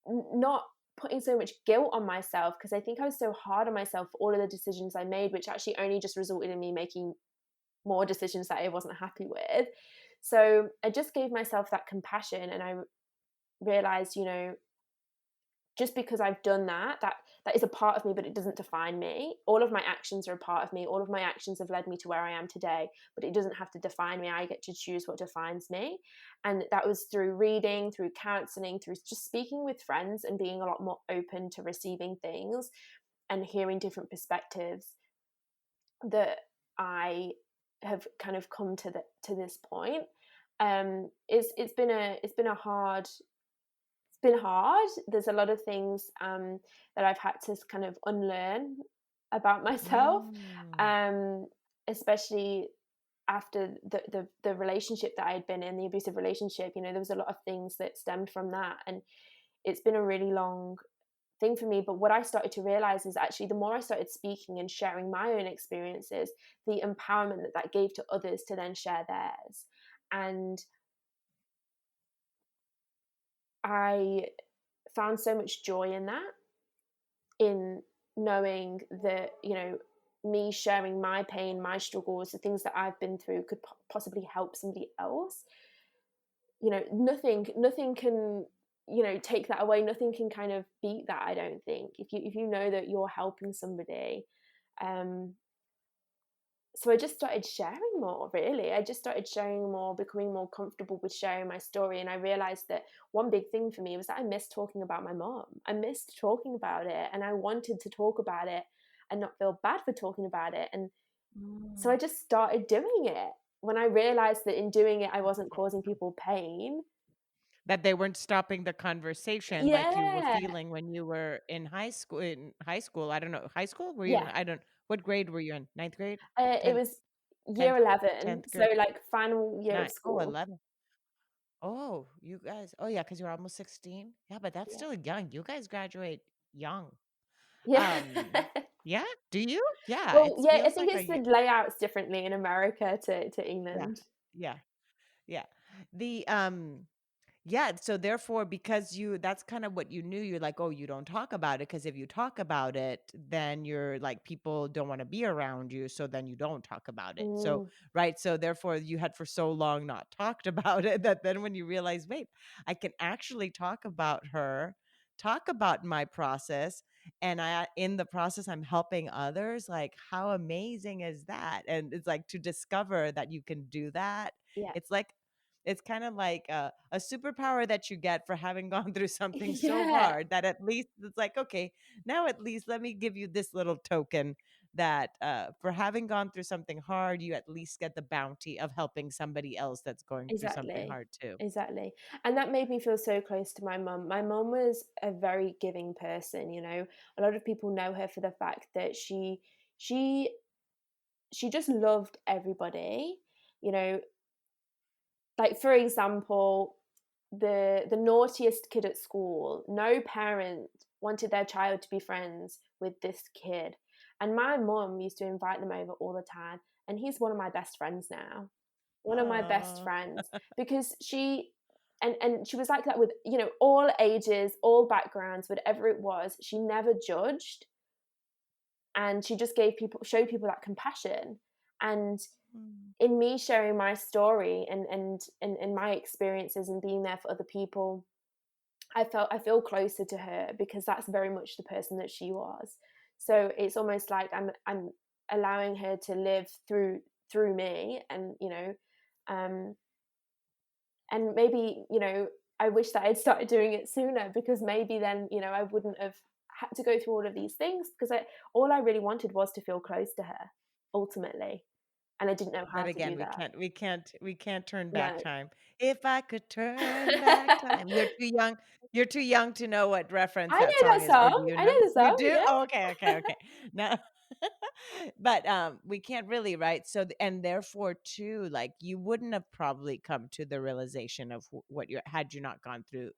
not putting so much guilt on myself, because I think I was so hard on myself for all of the decisions I made, which actually only just resulted in me making more decisions that I wasn't happy with. So I just gave myself that compassion, and I realized, you know, just because I've done that is a part of me, but it doesn't define me. All of my actions are a part of me. All of my actions have led me to where I am today, but it doesn't have to define me. I get to choose what defines me. And that was through reading, through counseling, through just speaking with friends and being a lot more open to receiving things and hearing different perspectives, that I have kind of come to this point. It's been a hard, it's been hard. There's a lot of things that I've had to kind of unlearn about myself, Mm. um, especially after the relationship that I had been in, the abusive relationship. You know, there was a lot of things that stemmed from that, and it's been a really long thing for me. But what I started to realize is actually the more I started speaking and sharing my own experiences, the empowerment that that gave to others to then share theirs. And I found so much joy in that, in knowing that, you know, me sharing my pain, my struggles, the things that I've been through could possibly help somebody else. You know, nothing can, you know, take that away. Nothing can kind of beat that, I don't think. If you know that you're helping somebody. um so I just started sharing more, really. I just started sharing more, becoming more comfortable with sharing my story. And I realized that one big thing for me was that I missed talking about my mom. I missed talking about it, and I wanted to talk about it and not feel bad for talking about it. And so I Mm. just started doing it. When I realized that in doing it I wasn't causing people pain. That they weren't stopping the conversation like you were Yeah. feeling when you were in high school. In high school, I don't know, high school? Were you in, Yeah. I don't, what grade were you in? Ninth grade? It 10th, was year 10th, 11, 10th so grade? like final year of 9, oh, school. 11. Oh, you guys, oh yeah, because you're almost 16. Yeah, but that's Yeah. still young. You guys graduate young. Yeah. Um, yeah, do you? Yeah, Well, it yeah, I feels think like it's the layouts differently in America to yeah, England. yeah, yeah. The Yeah, so therefore, because you that's kind of what you knew, you're like, "Oh, you don't talk about it, because if you talk about it, then you're like people don't wanna be around you, so then you don't talk about it." So, Mm, right, so therefore you had for so long not talked about it that then when you realize, "Wait, I can actually talk about her, talk about my process, and I in the process I'm helping others," like, how amazing is that? And it's like to discover that you can do that. yeah. It's like it's kind of like a superpower that you get for having gone through something so Yeah, hard that at least it's like, okay, now at least let me give you this little token that for having gone through something hard, you at least get the bounty of helping somebody else that's going through something exactly. hard too. Exactly. And that made me feel so close to my mum. My mum was a very giving person, you know. A lot of people know her for the fact that she she just loved everybody, you know. Like, for example, the naughtiest kid at school, no parent wanted their child to be friends with this kid. And my mum used to invite them over all the time. And he's one of my best friends now. One of my best Oh, friends. Because and she was like that with, you know, all ages, all backgrounds, whatever it was. She never judged, and she just showed people that compassion. And in me sharing my story and my experiences and being there for other people, I feel closer to her, because that's very much the person that she was. So it's almost like I'm allowing her to live through me. And you know, um and maybe, you know, I wish that I'd started doing it sooner, because maybe then, you know, I wouldn't have had to go through all of these things, because I all I really wanted was to feel close to her ultimately, and I didn't know but how to again, do that. we can't turn back No. time. If I could turn back time. You're too young. You're too young to know what reference I that know song that is, or do song. you I know know? the You song, do? yeah. Oh, okay, okay, okay. No. But we can't really, right? So and therefore too, like you wouldn't have probably come to the realization of what you had you not gone through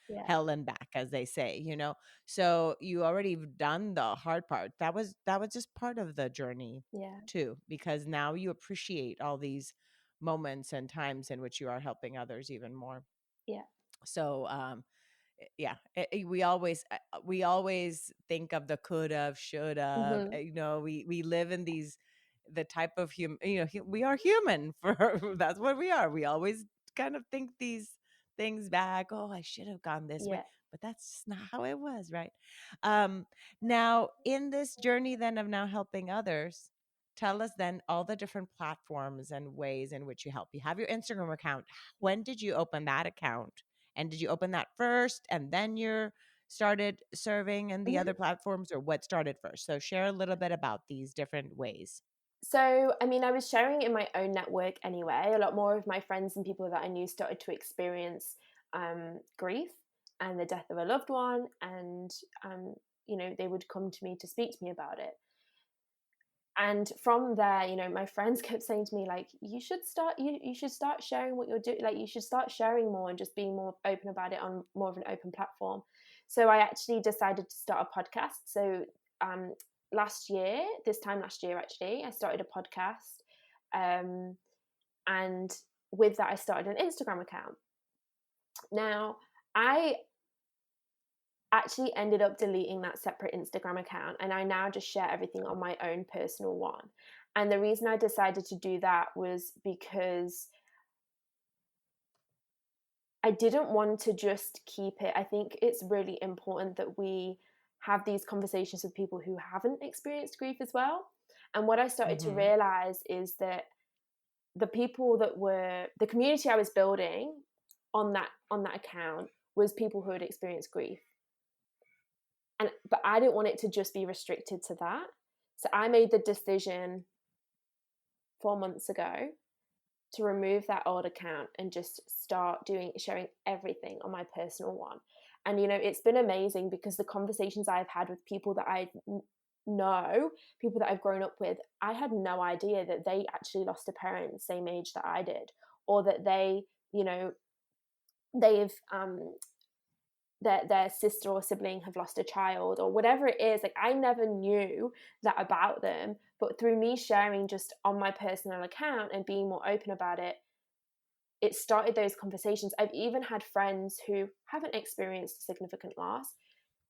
Yeah, hell and back, as they say, you know. So you already have done the hard part. That was just part of the journey yeah, too, because now you appreciate all these moments and times in which you are helping others even more. yeah. So yeah, we always think of the could have, should have, Mhm. you know, we live in these the type of human, you know, we are human for that's what we are. We always kind of think these things back, oh, I should have gone this way. Yeah, but that's not how it was, right? Um, Now, in this journey then of now helping others, tell us then all the different platforms and ways in which you help. You have your Instagram account. When did you open that account? And did you open that first and then you're started serving in the other Mhm. platforms, or what started first? So share a little bit about these different ways. So, I mean, I was sharing in my own network anyway. A lot more of my friends and people that I knew started to experience grief and the death of a loved one, and they would come to me to speak to me about it. And from there, my friends kept saying to me, like, you should start sharing what you're doing, like you should start sharing more and just being more open about it on more of an open platform. So I actually decided to start a podcast. So um this time last year actually, I started a podcast. And with that I started an Instagram account. Now, I actually ended up deleting that separate Instagram account, and I now just share everything on my own personal one. And the reason I decided to do that was because I didn't want to just keep it. I think it's really important that we have these conversations with people who haven't experienced grief as well. And what I started to Mm-hmm. realize is that the community I was building on that account was people who had experienced grief. But I didn't want it to just be restricted to that. So I made the decision 4 months ago to remove that old account and just start sharing everything on my personal one. And it's been amazing because the conversations I've had with people that I know, people that I've grown up with, I had no idea that they actually lost a parent the same age that I did, or that you know, they've their sister or sibling have lost a child, or whatever it is. Like, I never knew that about them, but through me sharing just on my personal account and being more open about it, it started those conversations. I've even had friends who haven't experienced a significant loss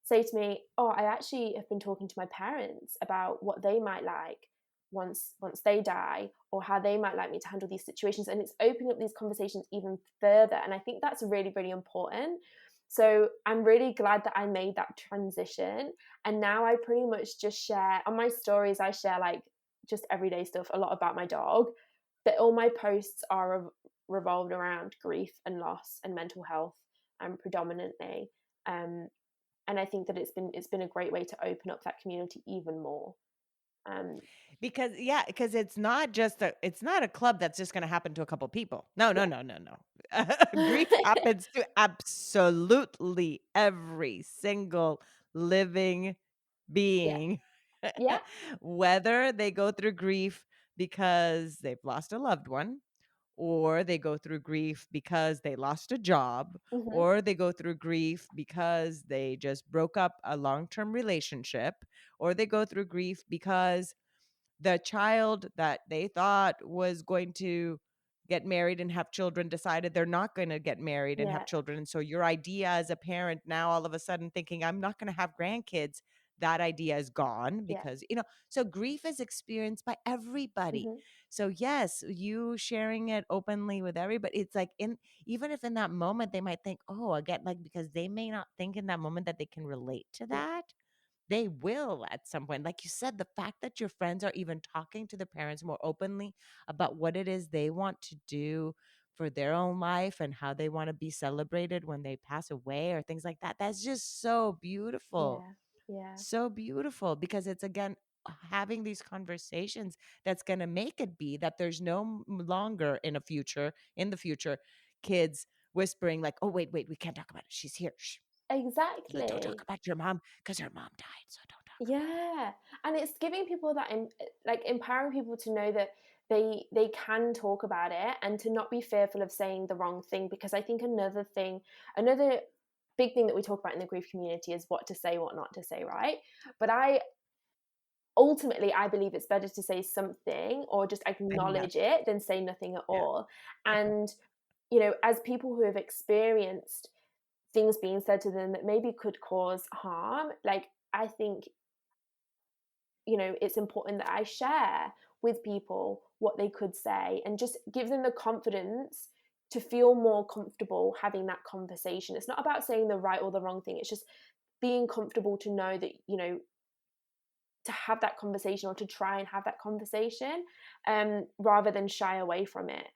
say to me, "Oh, I actually have been talking to my parents about what they might like once they die, or how they might like me to handle these situations." And it's opening up these conversations even further. And I think that's really, really important. So I'm really glad that I made that transition. And now I pretty much just share on my stories, I share like just everyday stuff, a lot about my dog, but all my posts are revolved around grief and loss and mental health, predominantly. Um, and I think that it's been a great way to open up that community even more. Um, Because yeah, because it's not a club that's just going to happen to a couple people. No, no, yeah, no, no, no. Grief happens to absolutely every single living yeah, being, yeah, whether they go through grief because they've lost a loved one, or they go through grief because they lost a job, hmm, or they go through grief because they just broke up a long-term relationship, or they go through grief because the child that they thought was going to get married and have children decided they're not going to get married and have yeah, children. And so your idea as a parent now all of a sudden thinking, I'm not going to have grandkids, that idea is gone yeah, because, so grief is experienced by everybody. hmm, So yes, you sharing it openly with everybody, it's like even if in that moment they might think, oh, again, like because they may not think in that moment that they can relate to yeah, that, they will at some point. Like you said, the fact that your friends are even talking to the parents more openly about what it is they want to do for their own life and how they want to be celebrated when they pass away or things like that. That's just so beautiful. yeah, yeah, So beautiful because it's again having these conversations that's going to make it be that there's no longer in the future kids whispering like, oh wait, we can't talk about it, she's here. Shh. Don't talk exactly. about your mom because her mom died, so don't talk about Yeah, and it's giving people that, like, empowering people to know that they can talk about it and to not be fearful of saying the wrong thing. Because I think another big thing that we talk about in the grief community is what to say, what not to say, right? But ultimately I believe it's better to say something or just it. Yes. acknowledge it than say nothing at Yeah. all. And as people who have experienced things being said to them that maybe could cause harm, like, I think it's important that I share with people what they could say and just give them the confidence to feel more comfortable having that conversation. It's not about saying the right or the wrong thing. It's just being comfortable to know that, you know, to have that conversation or to try and have that conversation, rather than shy away from it.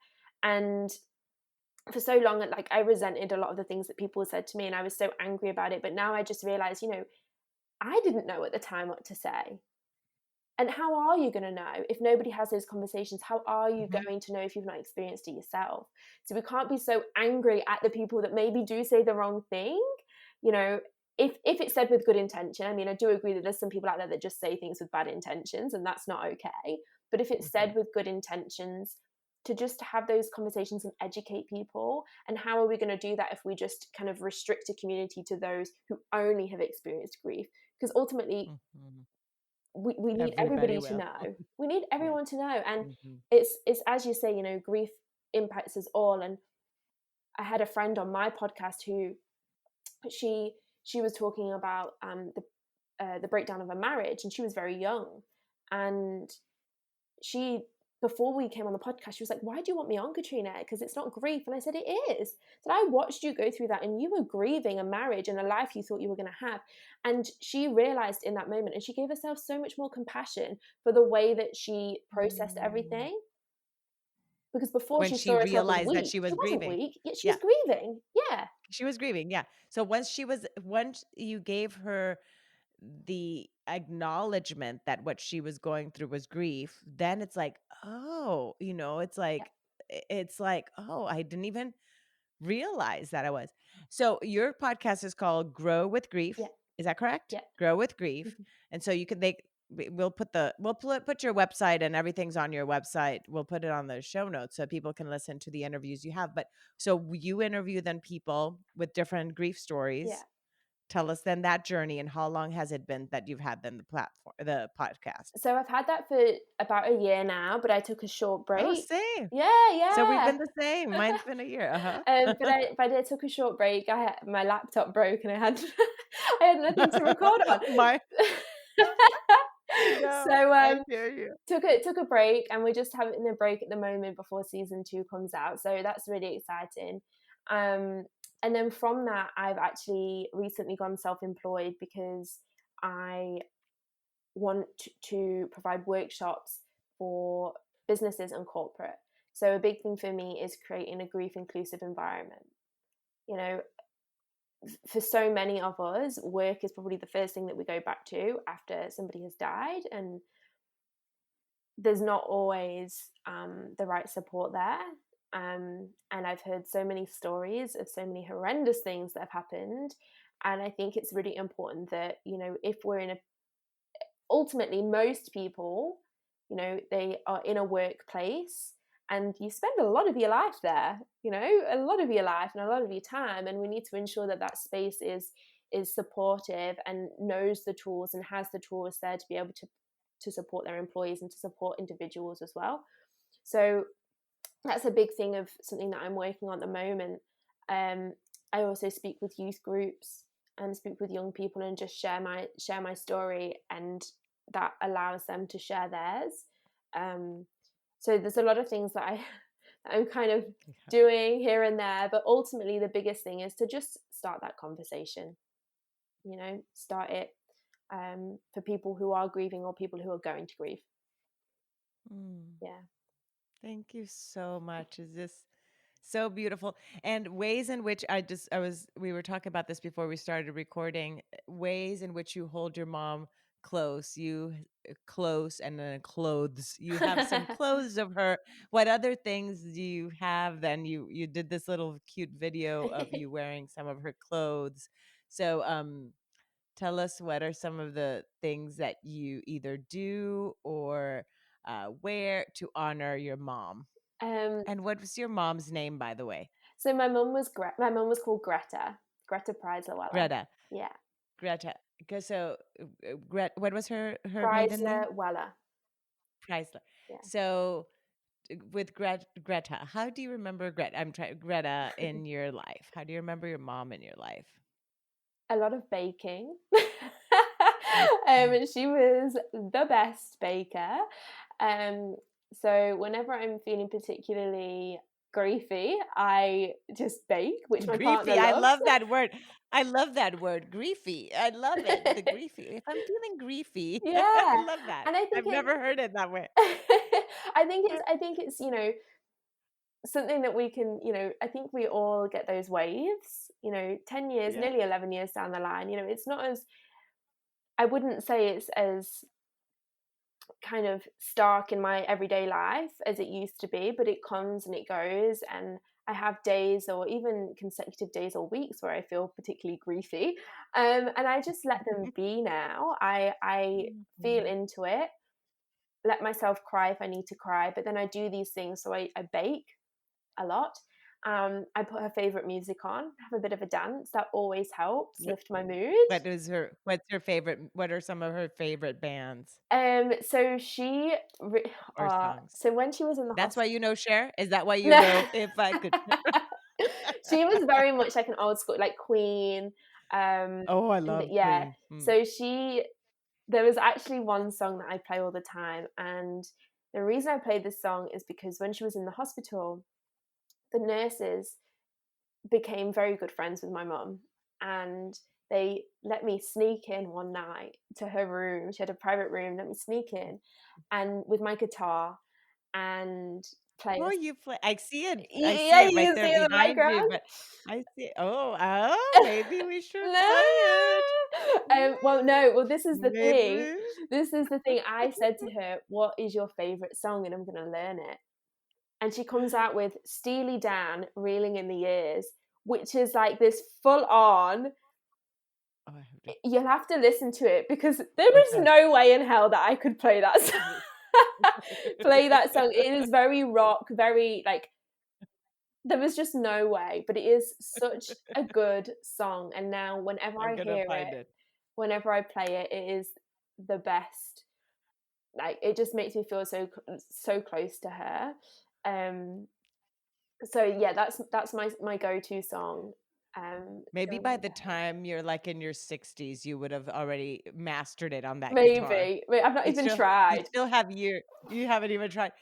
And for so long, like, I resented a lot of the things that people said to me, and I was so angry about it. But now I just realized, you know, I didn't know at the time what to say. And how are you going to know if nobody has those conversations? How are you Mhm. going to know if you've not experienced it yourself? So we can't be so angry at the people that maybe do say the wrong thing. You know, if it's said with good intention, I mean, I do agree that there's some people out there that just say things with bad intentions, and that's not okay. But if it's Mhm. said with good intentions, to just have those conversations and educate people. And how are we going to do that if we just kind of restrict a community to those who only have experienced grief? Because ultimately, Mhm. we need Everybody everybody to will. know. We need Yeah. everyone to know. And Mhm. it's as you say, you know, grief impacts us all. And I had a friend on my podcast who she she was talking about the breakdown of a marriage, and she was very young. And she, before we came on the podcast, she was like, "Why do you want me on, Katrina? Because it's not grief." And I said, "It is." So I watched you go through that, and you were grieving a marriage and a life you thought you were going to have. And she realized in that moment, and she gave herself so much more compassion for the way that she processed Mm. everything. Because before, When she she saw herself as realized that weak. she She was wasn't grieving. weak, yet she was Yeah, grieving. Yeah, she was grieving, yeah. So once you gave her the acknowledgement that what she was going through was grief, then it's like, "Oh," it's yeah, like "Oh, I didn't even realize that I was." So your podcast is called Grow with yeah, Grief. Is that correct? yeah. Grow with Grief. Mhm. And so you can they we'll put your website, and everything's on your website. We'll put it on the show notes so people can listen to the interviews you have. But so you interview then people with different grief Yeah. stories. Tell us then that journey, and how long has it been that you've had then the podcast? So I've had that for about a year now, but I took a short Oh, break. same. Yeah, So we've yeah. been the same. Mine's been a year. But I took a short break. My laptop broke, and I had I had nothing to record on. My I know. So I hear you. took a break, and we're just having a break at the moment before season 2 comes out. So that's really exciting. Um, and then from that, I've actually recently gone self-employed because I want to provide workshops for businesses and corporate. So a big thing for me is creating a grief inclusive environment. You know, for so many of us, work is probably the first thing that we go back to after somebody has died, and there's not always the right support there. And I've heard so many stories of so many horrendous things that have happened. And I think it's really important that, you know, if we're in a, ultimately, most people, you know, they are in a workplace, and you spend a lot of your life there, you know, a lot of your life and a lot of your time. And we need to ensure that that space is supportive and knows the tools and has the tools there to be able to support their employees and to support individuals as well. So that's a big thing of something that I'm working on at the moment. Um, I also speak with youth groups and speak with young people and just share my story, and that allows them to share theirs. So there's a lot of things that that I'm kind of Yeah. doing here and there, but ultimately the biggest thing is to just start that conversation. You know, start it for people who are grieving or people who are going to grieve. Mm. Yeah. Thank you so much. Is this so beautiful? And ways in which we were talking about this before we started recording, ways in which you hold your mom close, and then clothes. You have some clothes of her. What other things do you have then? You did this little cute video of you wearing some of her clothes. So tell us, what are some of the things that you either do or wear to honor your mom? um, And what was your mom's name, by the way? So my mum was called Greta Preisler Weller. Greta. Yeah, Greta. So, what was her maiden name? Preisler Weller. Chrysler. Yeah, So, with Greta, how do you remember Greta? I'm trying Greta in your life. How do you remember your mom in your life? a lot of baking. Mhm. And she was the best baker. So whenever I'm feeling particularly griefy, I just bake, which my partner Griefy. I loves. love that word. I love that word. Griefy. I love it. The griefy. If I'm feeling griefy, I Yeah. love that. And I think I've never heard it that way. I think it's something that we can, I think we all get those waves, 10 years, Yeah. nearly 11 years down the line. It's not as, I wouldn't say it's as kind of stark in my everyday life as it used to be, but it comes and it goes. And I have days or even consecutive days or weeks where I feel particularly griefy. And I just let them be now. I feel Mhm. into it, let myself cry if I need to cry, but then I do these things. So I bake a lot. I put her favorite music on, have a bit of a dance. That always helps What lift my mood. what's her favorite what are some of her favorite bands So she, or songs? so when she was in the That's why hospital, you know Cher? Is that why you no, know if I could she was very much like an old school, like Queen. Oh, I And love yeah, Queen. Mm. so there was actually one song that I play all the time, and the reason I played this song is because when she was in the hospital, the nurses became very good friends with my mum, and they let me sneak in one night to her room. She had a private room, let me sneak in, and with my guitar and play Oh, a, you play I see yeah, it right you there see in the behind you, background. but I see maybe we should No. play it. Well, no. Well, this is the thing. Maybe. This is the thing. I said to her, "What is your favorite song?" And I'm going to learn it. And she comes out with "Steely Dan, Reeling in the Years," which is like this full on. Oh, I have to You'll have to listen to it because there is okay. no way in hell that I could play that song. Play that song. It is very rock, very like, there was just no way. But it is such a good song. And now whenever I'm I gonna hear find it, it. whenever I play it, it is the best. Like, it just makes me feel so close to her. Um, so yeah, that's my go-to song. Maybe During by my the day. time you're like in your 60s, you would have already mastered it on that guitar. Maybe. Wait, I've not You even still you tried. still have you haven't even tried.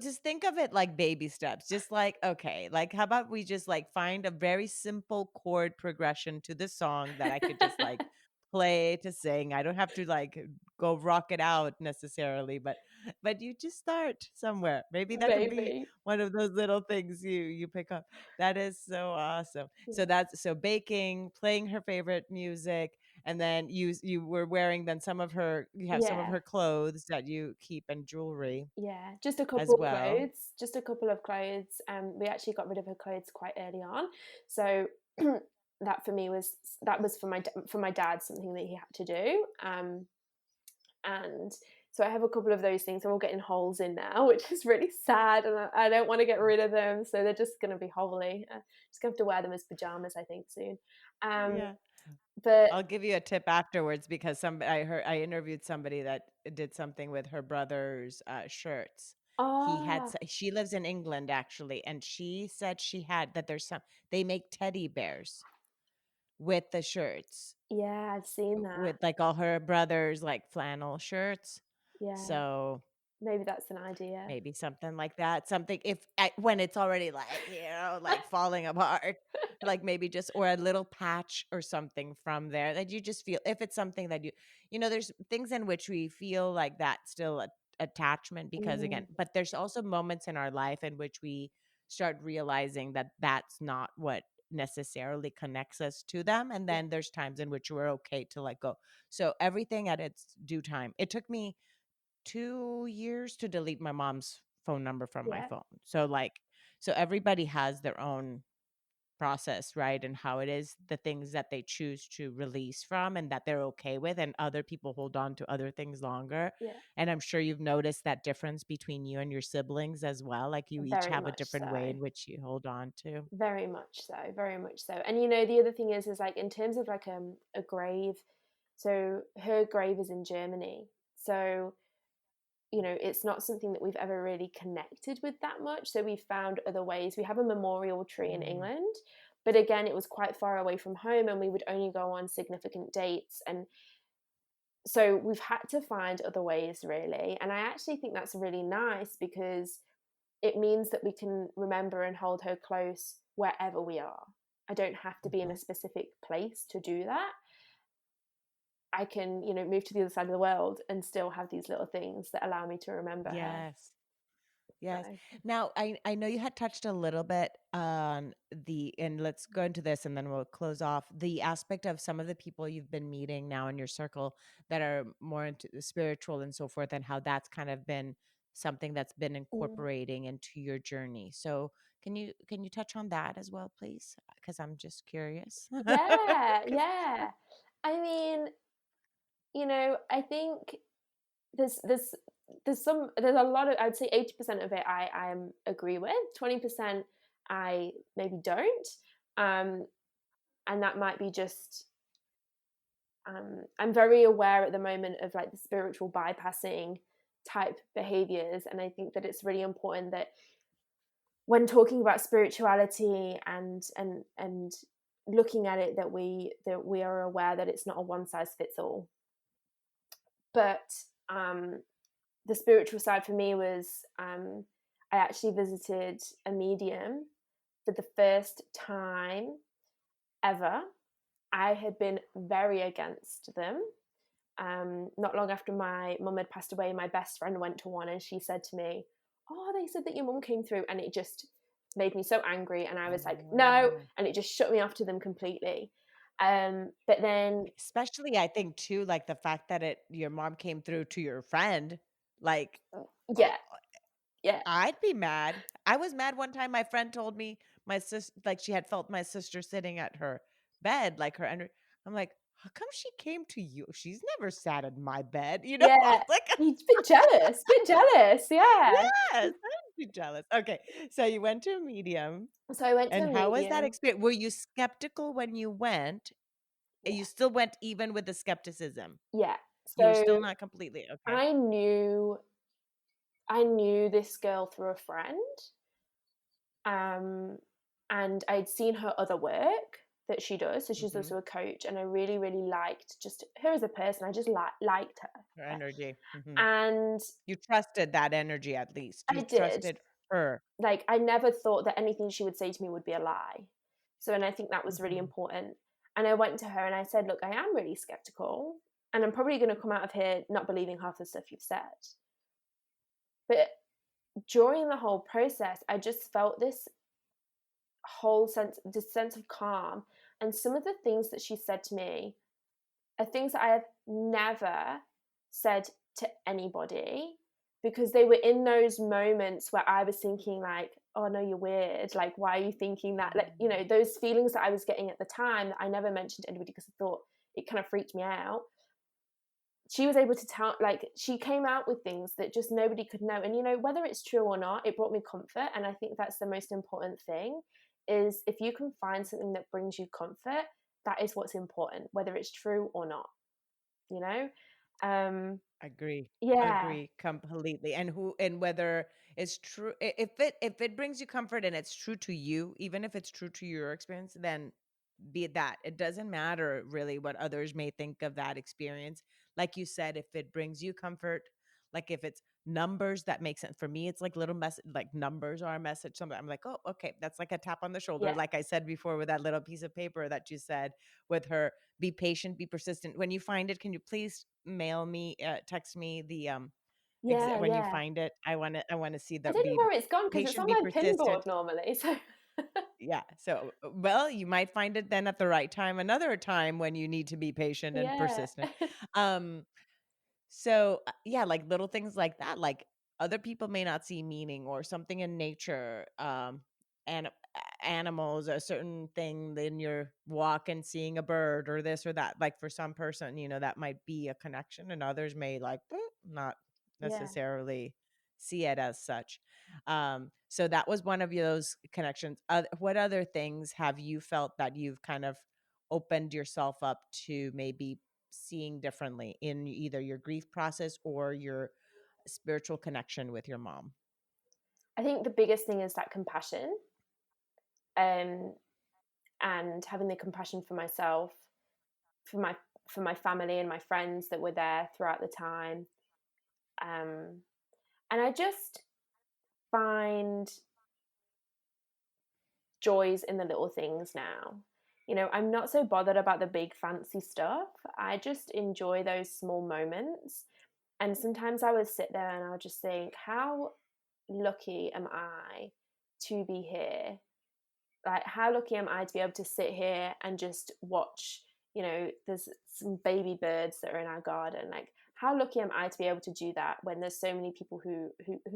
Just think of it like baby steps. Just like, okay, like how about we just like find a very simple chord progression to the song that I could just like play to sing. I don't have to like go rock it out necessarily, but you just start somewhere. Maybe that could be Maybe. one of those little things you pick up. That is so awesome. Yeah. So baking, playing her favorite music, and then you were wearing then some of her you have some of Yeah. her clothes that you keep and jewelry Yeah. Just a as couple of well. clothes. Just a couple of clothes. We actually got rid of her clothes quite early on. So that for me was that was for my dad, something that he had to do. And so I have a couple of those things. They're all getting holes in now, which is really sad, and I don't want to get rid of them. So they're just going to be holy. Just going to have to wear them as pajamas, I think, soon. Um, Yeah. but I'll give you a tip afterwards because I interviewed somebody that did something with her brother's shirts. ah, She lives in England actually, and she said she had that there's some they make teddy bears with the shirts yeah, I've seen that. with like all her brother's like flannel shirts. Yeah, So maybe that's an idea. maybe something like that. Something if when it's already like, like falling apart, like maybe just or a little patch or something from there that you just feel if it's something that there's things in which we feel like that still attachment because again, Mm, but there's also moments in our life in which we start realizing that that's not what necessarily connects us to them and yeah, then there's times in which we're okay to let go. So everything at its due time. It took me 2 years to delete my mom's phone number from my yeah, phone. So everybody has their own process, right? And how it is the things that they choose to release from and that they're okay with and other people hold on to other things longer. yeah. And I'm sure you've noticed that difference between you and your siblings as well. Like you each Very have a much different way so. in which you hold on to. Very much so. Very much so. And the other thing is like in terms of like a grave. So her grave is in Germany. So it's not something that we've ever really connected with that much. So we found other ways. We have a memorial tree in Mm. England, but again, it was quite far away from home and we would only go on significant dates. And so we've had to find other ways, really. And I actually think that's really nice because it means that we can remember and hold her close wherever we are. I don't have to be in a Mhm. specific place to do that. I can, move to the other side of the world and still have these little things that allow me to remember her. Yes. Yes. So, Now, I know you had touched a little bit on and let's go into this and then we'll close off the aspect of some of the people you've been meeting now in your circle that are more into the spiritual and so forth, and how that's kind of been something that's been mm, incorporating into your journey. So, can you touch on that as well, please? Because I'm just curious. yeah, 'Cause- yeah. I mean, I think there's a lot of, I'd say 80% of it I agree with. 20% I maybe don't. Um, and that might be just I'm very aware at the moment of like the spiritual bypassing type behaviors, and I think that it's really important that when talking about spirituality and looking at it, that we are aware that it's not a one size fits all. But the spiritual side for me was I actually visited a medium for the first time ever. I had been very against them. Not long after my mum had passed away, my best friend went to one and she said to me, "Oh, they said that your mum came through," and it just made me so angry. And I was like, "No," Oh. and it just shut me off to them completely. But then, Especially, I think too, like the fact that your mom came through to your friend, like, oh, yeah, yeah, I'd be mad. I was mad one time. My friend told me my sis, like she had felt my sister sitting at her bed, like I'm like, how come she came to you? She's never sat at my bed, you know? yeah. Like, He's a bit jealous, yeah. yes, I'd be jealous. Okay, so you went to a medium, So I went to and the how was that medium. experience? Were you skeptical when you went? You Yeah, still went even with the skepticism. yeah. You were So still not completely okay. I knew I knew this girl through a friend, um, and I'd seen her other work that she does. So she's Mhm. also a coach, and I really, really liked just her as a person. I just liked her, Her energy. Mhm. and You trusted that energy at least. You I did. trusted her. Like, I never thought that anything she would say to me would be a lie. So, and I think that was really Mhm. important. And I went to her and I said, "Look, I am really skeptical, and I'm probably going to come out of here not believing half the stuff you've said." But during the whole process, I just felt this sense of calm. And some of the things that she said to me are things that I have never said to anybody, because they were in those moments where I was thinking like, "Oh no, you're weird. Like, why are you thinking that?" Like, those feelings that I was getting at the time that I never mentioned to anybody because I thought it kind of freaked me out. She was able to tell, like, she came out with things that just nobody could know. And whether it's true or not, it brought me comfort. And I think that's the most important thing, is if you can find something that brings you comfort, that is what's important, whether it's true or not, you know um Agree. yeah, Agree completely. And whether it's true, if it brings you comfort and it's true to you, even if it's true to your experience, then be it that. It doesn't matter really what others may think of that experience. Like you said, if it brings you comfort, like if it's numbers that make sense. For me, it's like little message, like numbers are a message. Something I'm like, oh, okay, that's like a tap on the shoulder. yeah, Like I said before with that little piece of paper that you said with her, be patient, be persistent. When you find it, can you please mail me, text me the yeah, when you yeah. find it? I want to see I the don't know be where it's gone because it's patient, on be my pin board persistent. normally. So Yeah. So, well, you might find it then at the right time, another time when you need to be patient and yeah, persistent. Um, so, yeah, like little things like that, like other people may not see meaning or something in nature, and animals, a certain thing, then you're walking, seeing a bird or this or that. Like for some person, that might be a connection, and others may like not yeah. necessarily see it as such. So that was one of those connections. What other things have you felt that you've kind of opened yourself up to maybe seeing differently in either your grief process or your spiritual connection with your mom? I think the biggest thing is that compassion, um, and having the compassion for myself, for my family and my friends that were there throughout the time. And I just find find joys in the little things now. I'm not so bothered about the big fancy stuff. I just enjoy those small moments. And sometimes I would sit there and I'll just think, how lucky am I to be here? Like, how lucky am I to be able to sit here and just watch, there's some baby birds that are in our garden. Like, how lucky am I to be able to do that when there's so many people who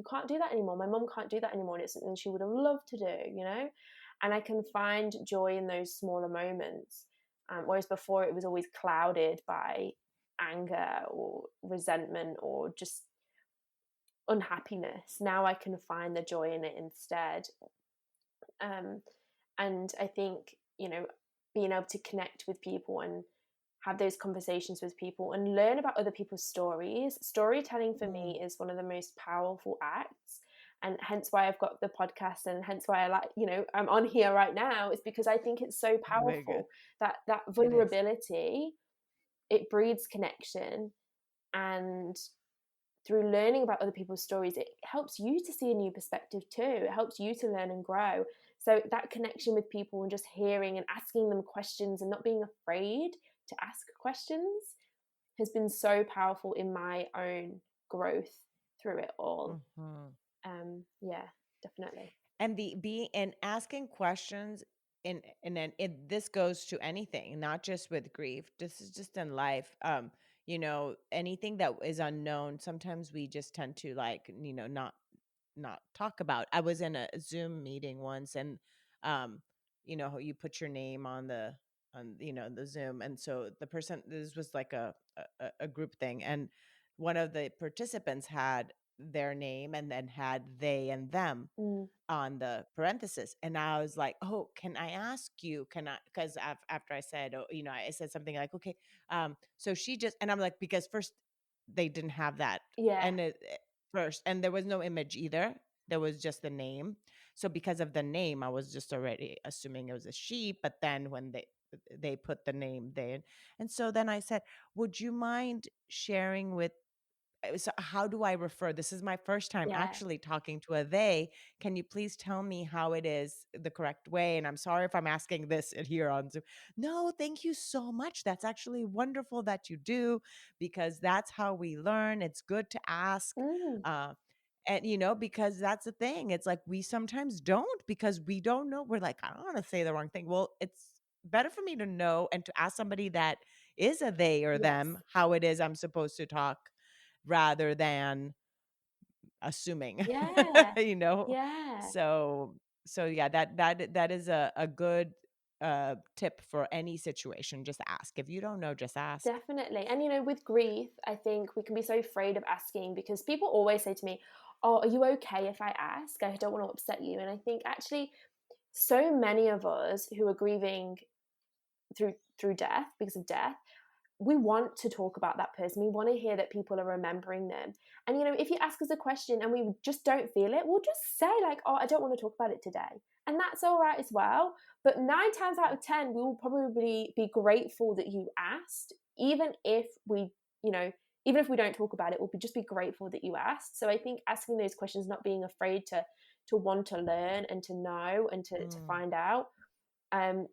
can't do that anymore? My mum can't do that anymore, and it's something she would have loved to do. And I can find joy in those smaller moments. Whereas before it was always clouded by anger or resentment or just unhappiness. Now I can find the joy in it instead. And I think, being able to connect with people and have those conversations with people and learn about other people's stories. Storytelling for me is one of the most powerful acts. And hence why I've got the podcast, and hence why I'm on here right now, is because I think it's so powerful that vulnerability, it breeds connection. And through learning about other people's stories, it helps you to see a new perspective too. It helps you to learn and grow. So that connection with people and just hearing and asking them questions and not being afraid to ask questions has been so powerful in my own growth through it all. Yeah, definitely. And and asking questions this goes to anything, not just with grief. This is just in life. Anything that is unknown, sometimes we just tend to not talk about. I was in a Zoom meeting once, and you put your name on the Zoom, and so the person, this was like a group thing, and one of the participants had their name and then had they and them on the parenthesis. And I was like, oh, can I ask you, because after I said, I said something like, okay, so she just, and I'm like, because first they didn't have that. And first, and there was no image either. There was just the name. So because of the name, I was just already assuming it was a she. But then when they put the name there, and so then I said, would you mind sharing with, so how do I refer? This is my first time actually talking to a they. Can you please tell me how it is the correct way? And I'm sorry if I'm asking this here on Zoom. No, thank you so much. That's actually wonderful that you do, because that's how we learn. It's good to ask. And because that's the thing. It's like we sometimes don't, because we don't know. We're like, I don't want to say the wrong thing. Well, it's better for me to know and to ask somebody that is a they or them how it is I'm supposed to talk, rather than assuming. Yeah. So yeah, that is a good tip for any situation. Just ask. If you don't know, just ask. Definitely. And with grief, I think we can be so afraid of asking, because people always say to me, oh, are you okay if I ask? I don't want to upset you. And I think actually so many of us who are grieving through death, because of death, we want to talk about that person. We want to hear that people are remembering them. And if you ask us a question and we just don't feel it, we'll just say like, oh, I don't want to talk about it today. And that's all right as well. But 9 times out of 10, we will probably be grateful that you asked, even if we don't talk about it, we'll just be grateful that you asked. So I think asking those questions, not being afraid to want to learn and to know and to find out,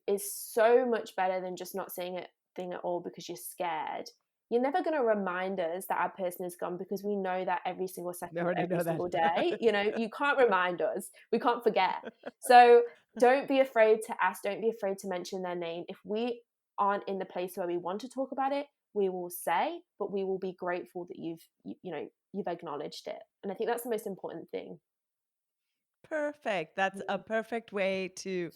is so much better than just not saying it thing at all because you're scared. You're never going to remind us that our person is gone, because we know that every single second, every single day. You can't remind us. We can't forget. So don't be afraid to ask. Don't be afraid to mention their name. If we aren't in the place where we want to talk about it, we will say, but we will be grateful that you've acknowledged it. And I think that's the most important thing. Perfect. That's a perfect way to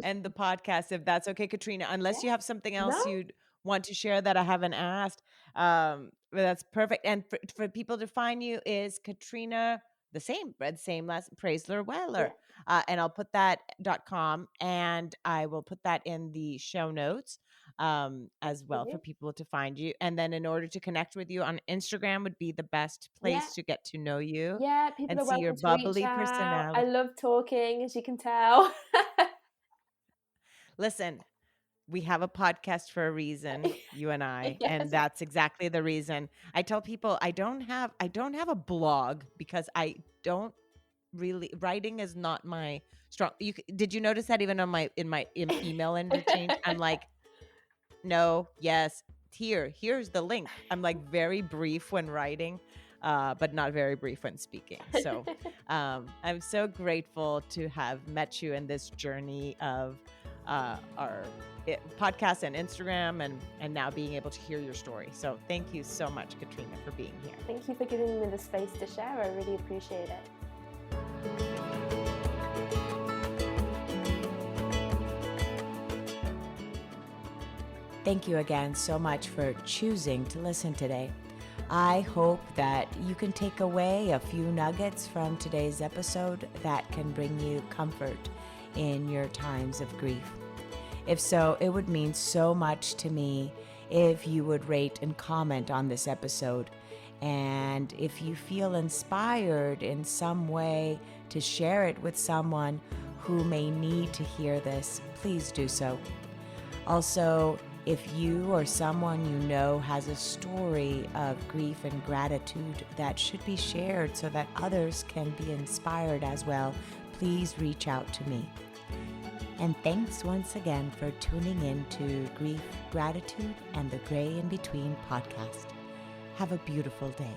end the podcast, if that's okay, Katrina, unless you have something else you'd want to share that I haven't asked. But that's perfect. And for people to find you is Katrina, the same last, Praisler Weller. And I'll put that .com, and I will put that in the show notes as well for people to find you. And then in order to connect with you on Instagram would be the best place to get to know you. Yeah, people and are see your welcome to reach bubbly out. personality. I love talking, as you can tell. Listen, we have a podcast for a reason, you and I, and that's exactly the reason. I tell people I don't have a blog because I don't really, writing is not my strong. Did you notice that even on my email interchange? I'm like, no, yes, here's the link. I'm like very brief when writing, but not very brief when speaking. So I'm so grateful to have met you in this journey of our podcast and Instagram, and now being able to hear your story. So thank you so much, Katrina, for being here. Thank you for giving me the space to share. I really appreciate it. Thank you again so much for choosing to listen today. I hope that you can take away a few nuggets from today's episode that can bring you comfort in your times of grief. If so, it would mean so much to me if you would rate and comment on this episode. And if you feel inspired in some way to share it with someone who may need to hear this, please do so. Also, if you or someone you know has a story of grief and gratitude that should be shared so that others can be inspired as well, please reach out to me. And thanks once again for tuning in to Grief, Gratitude, and the Gray in Between podcast. Have a beautiful day.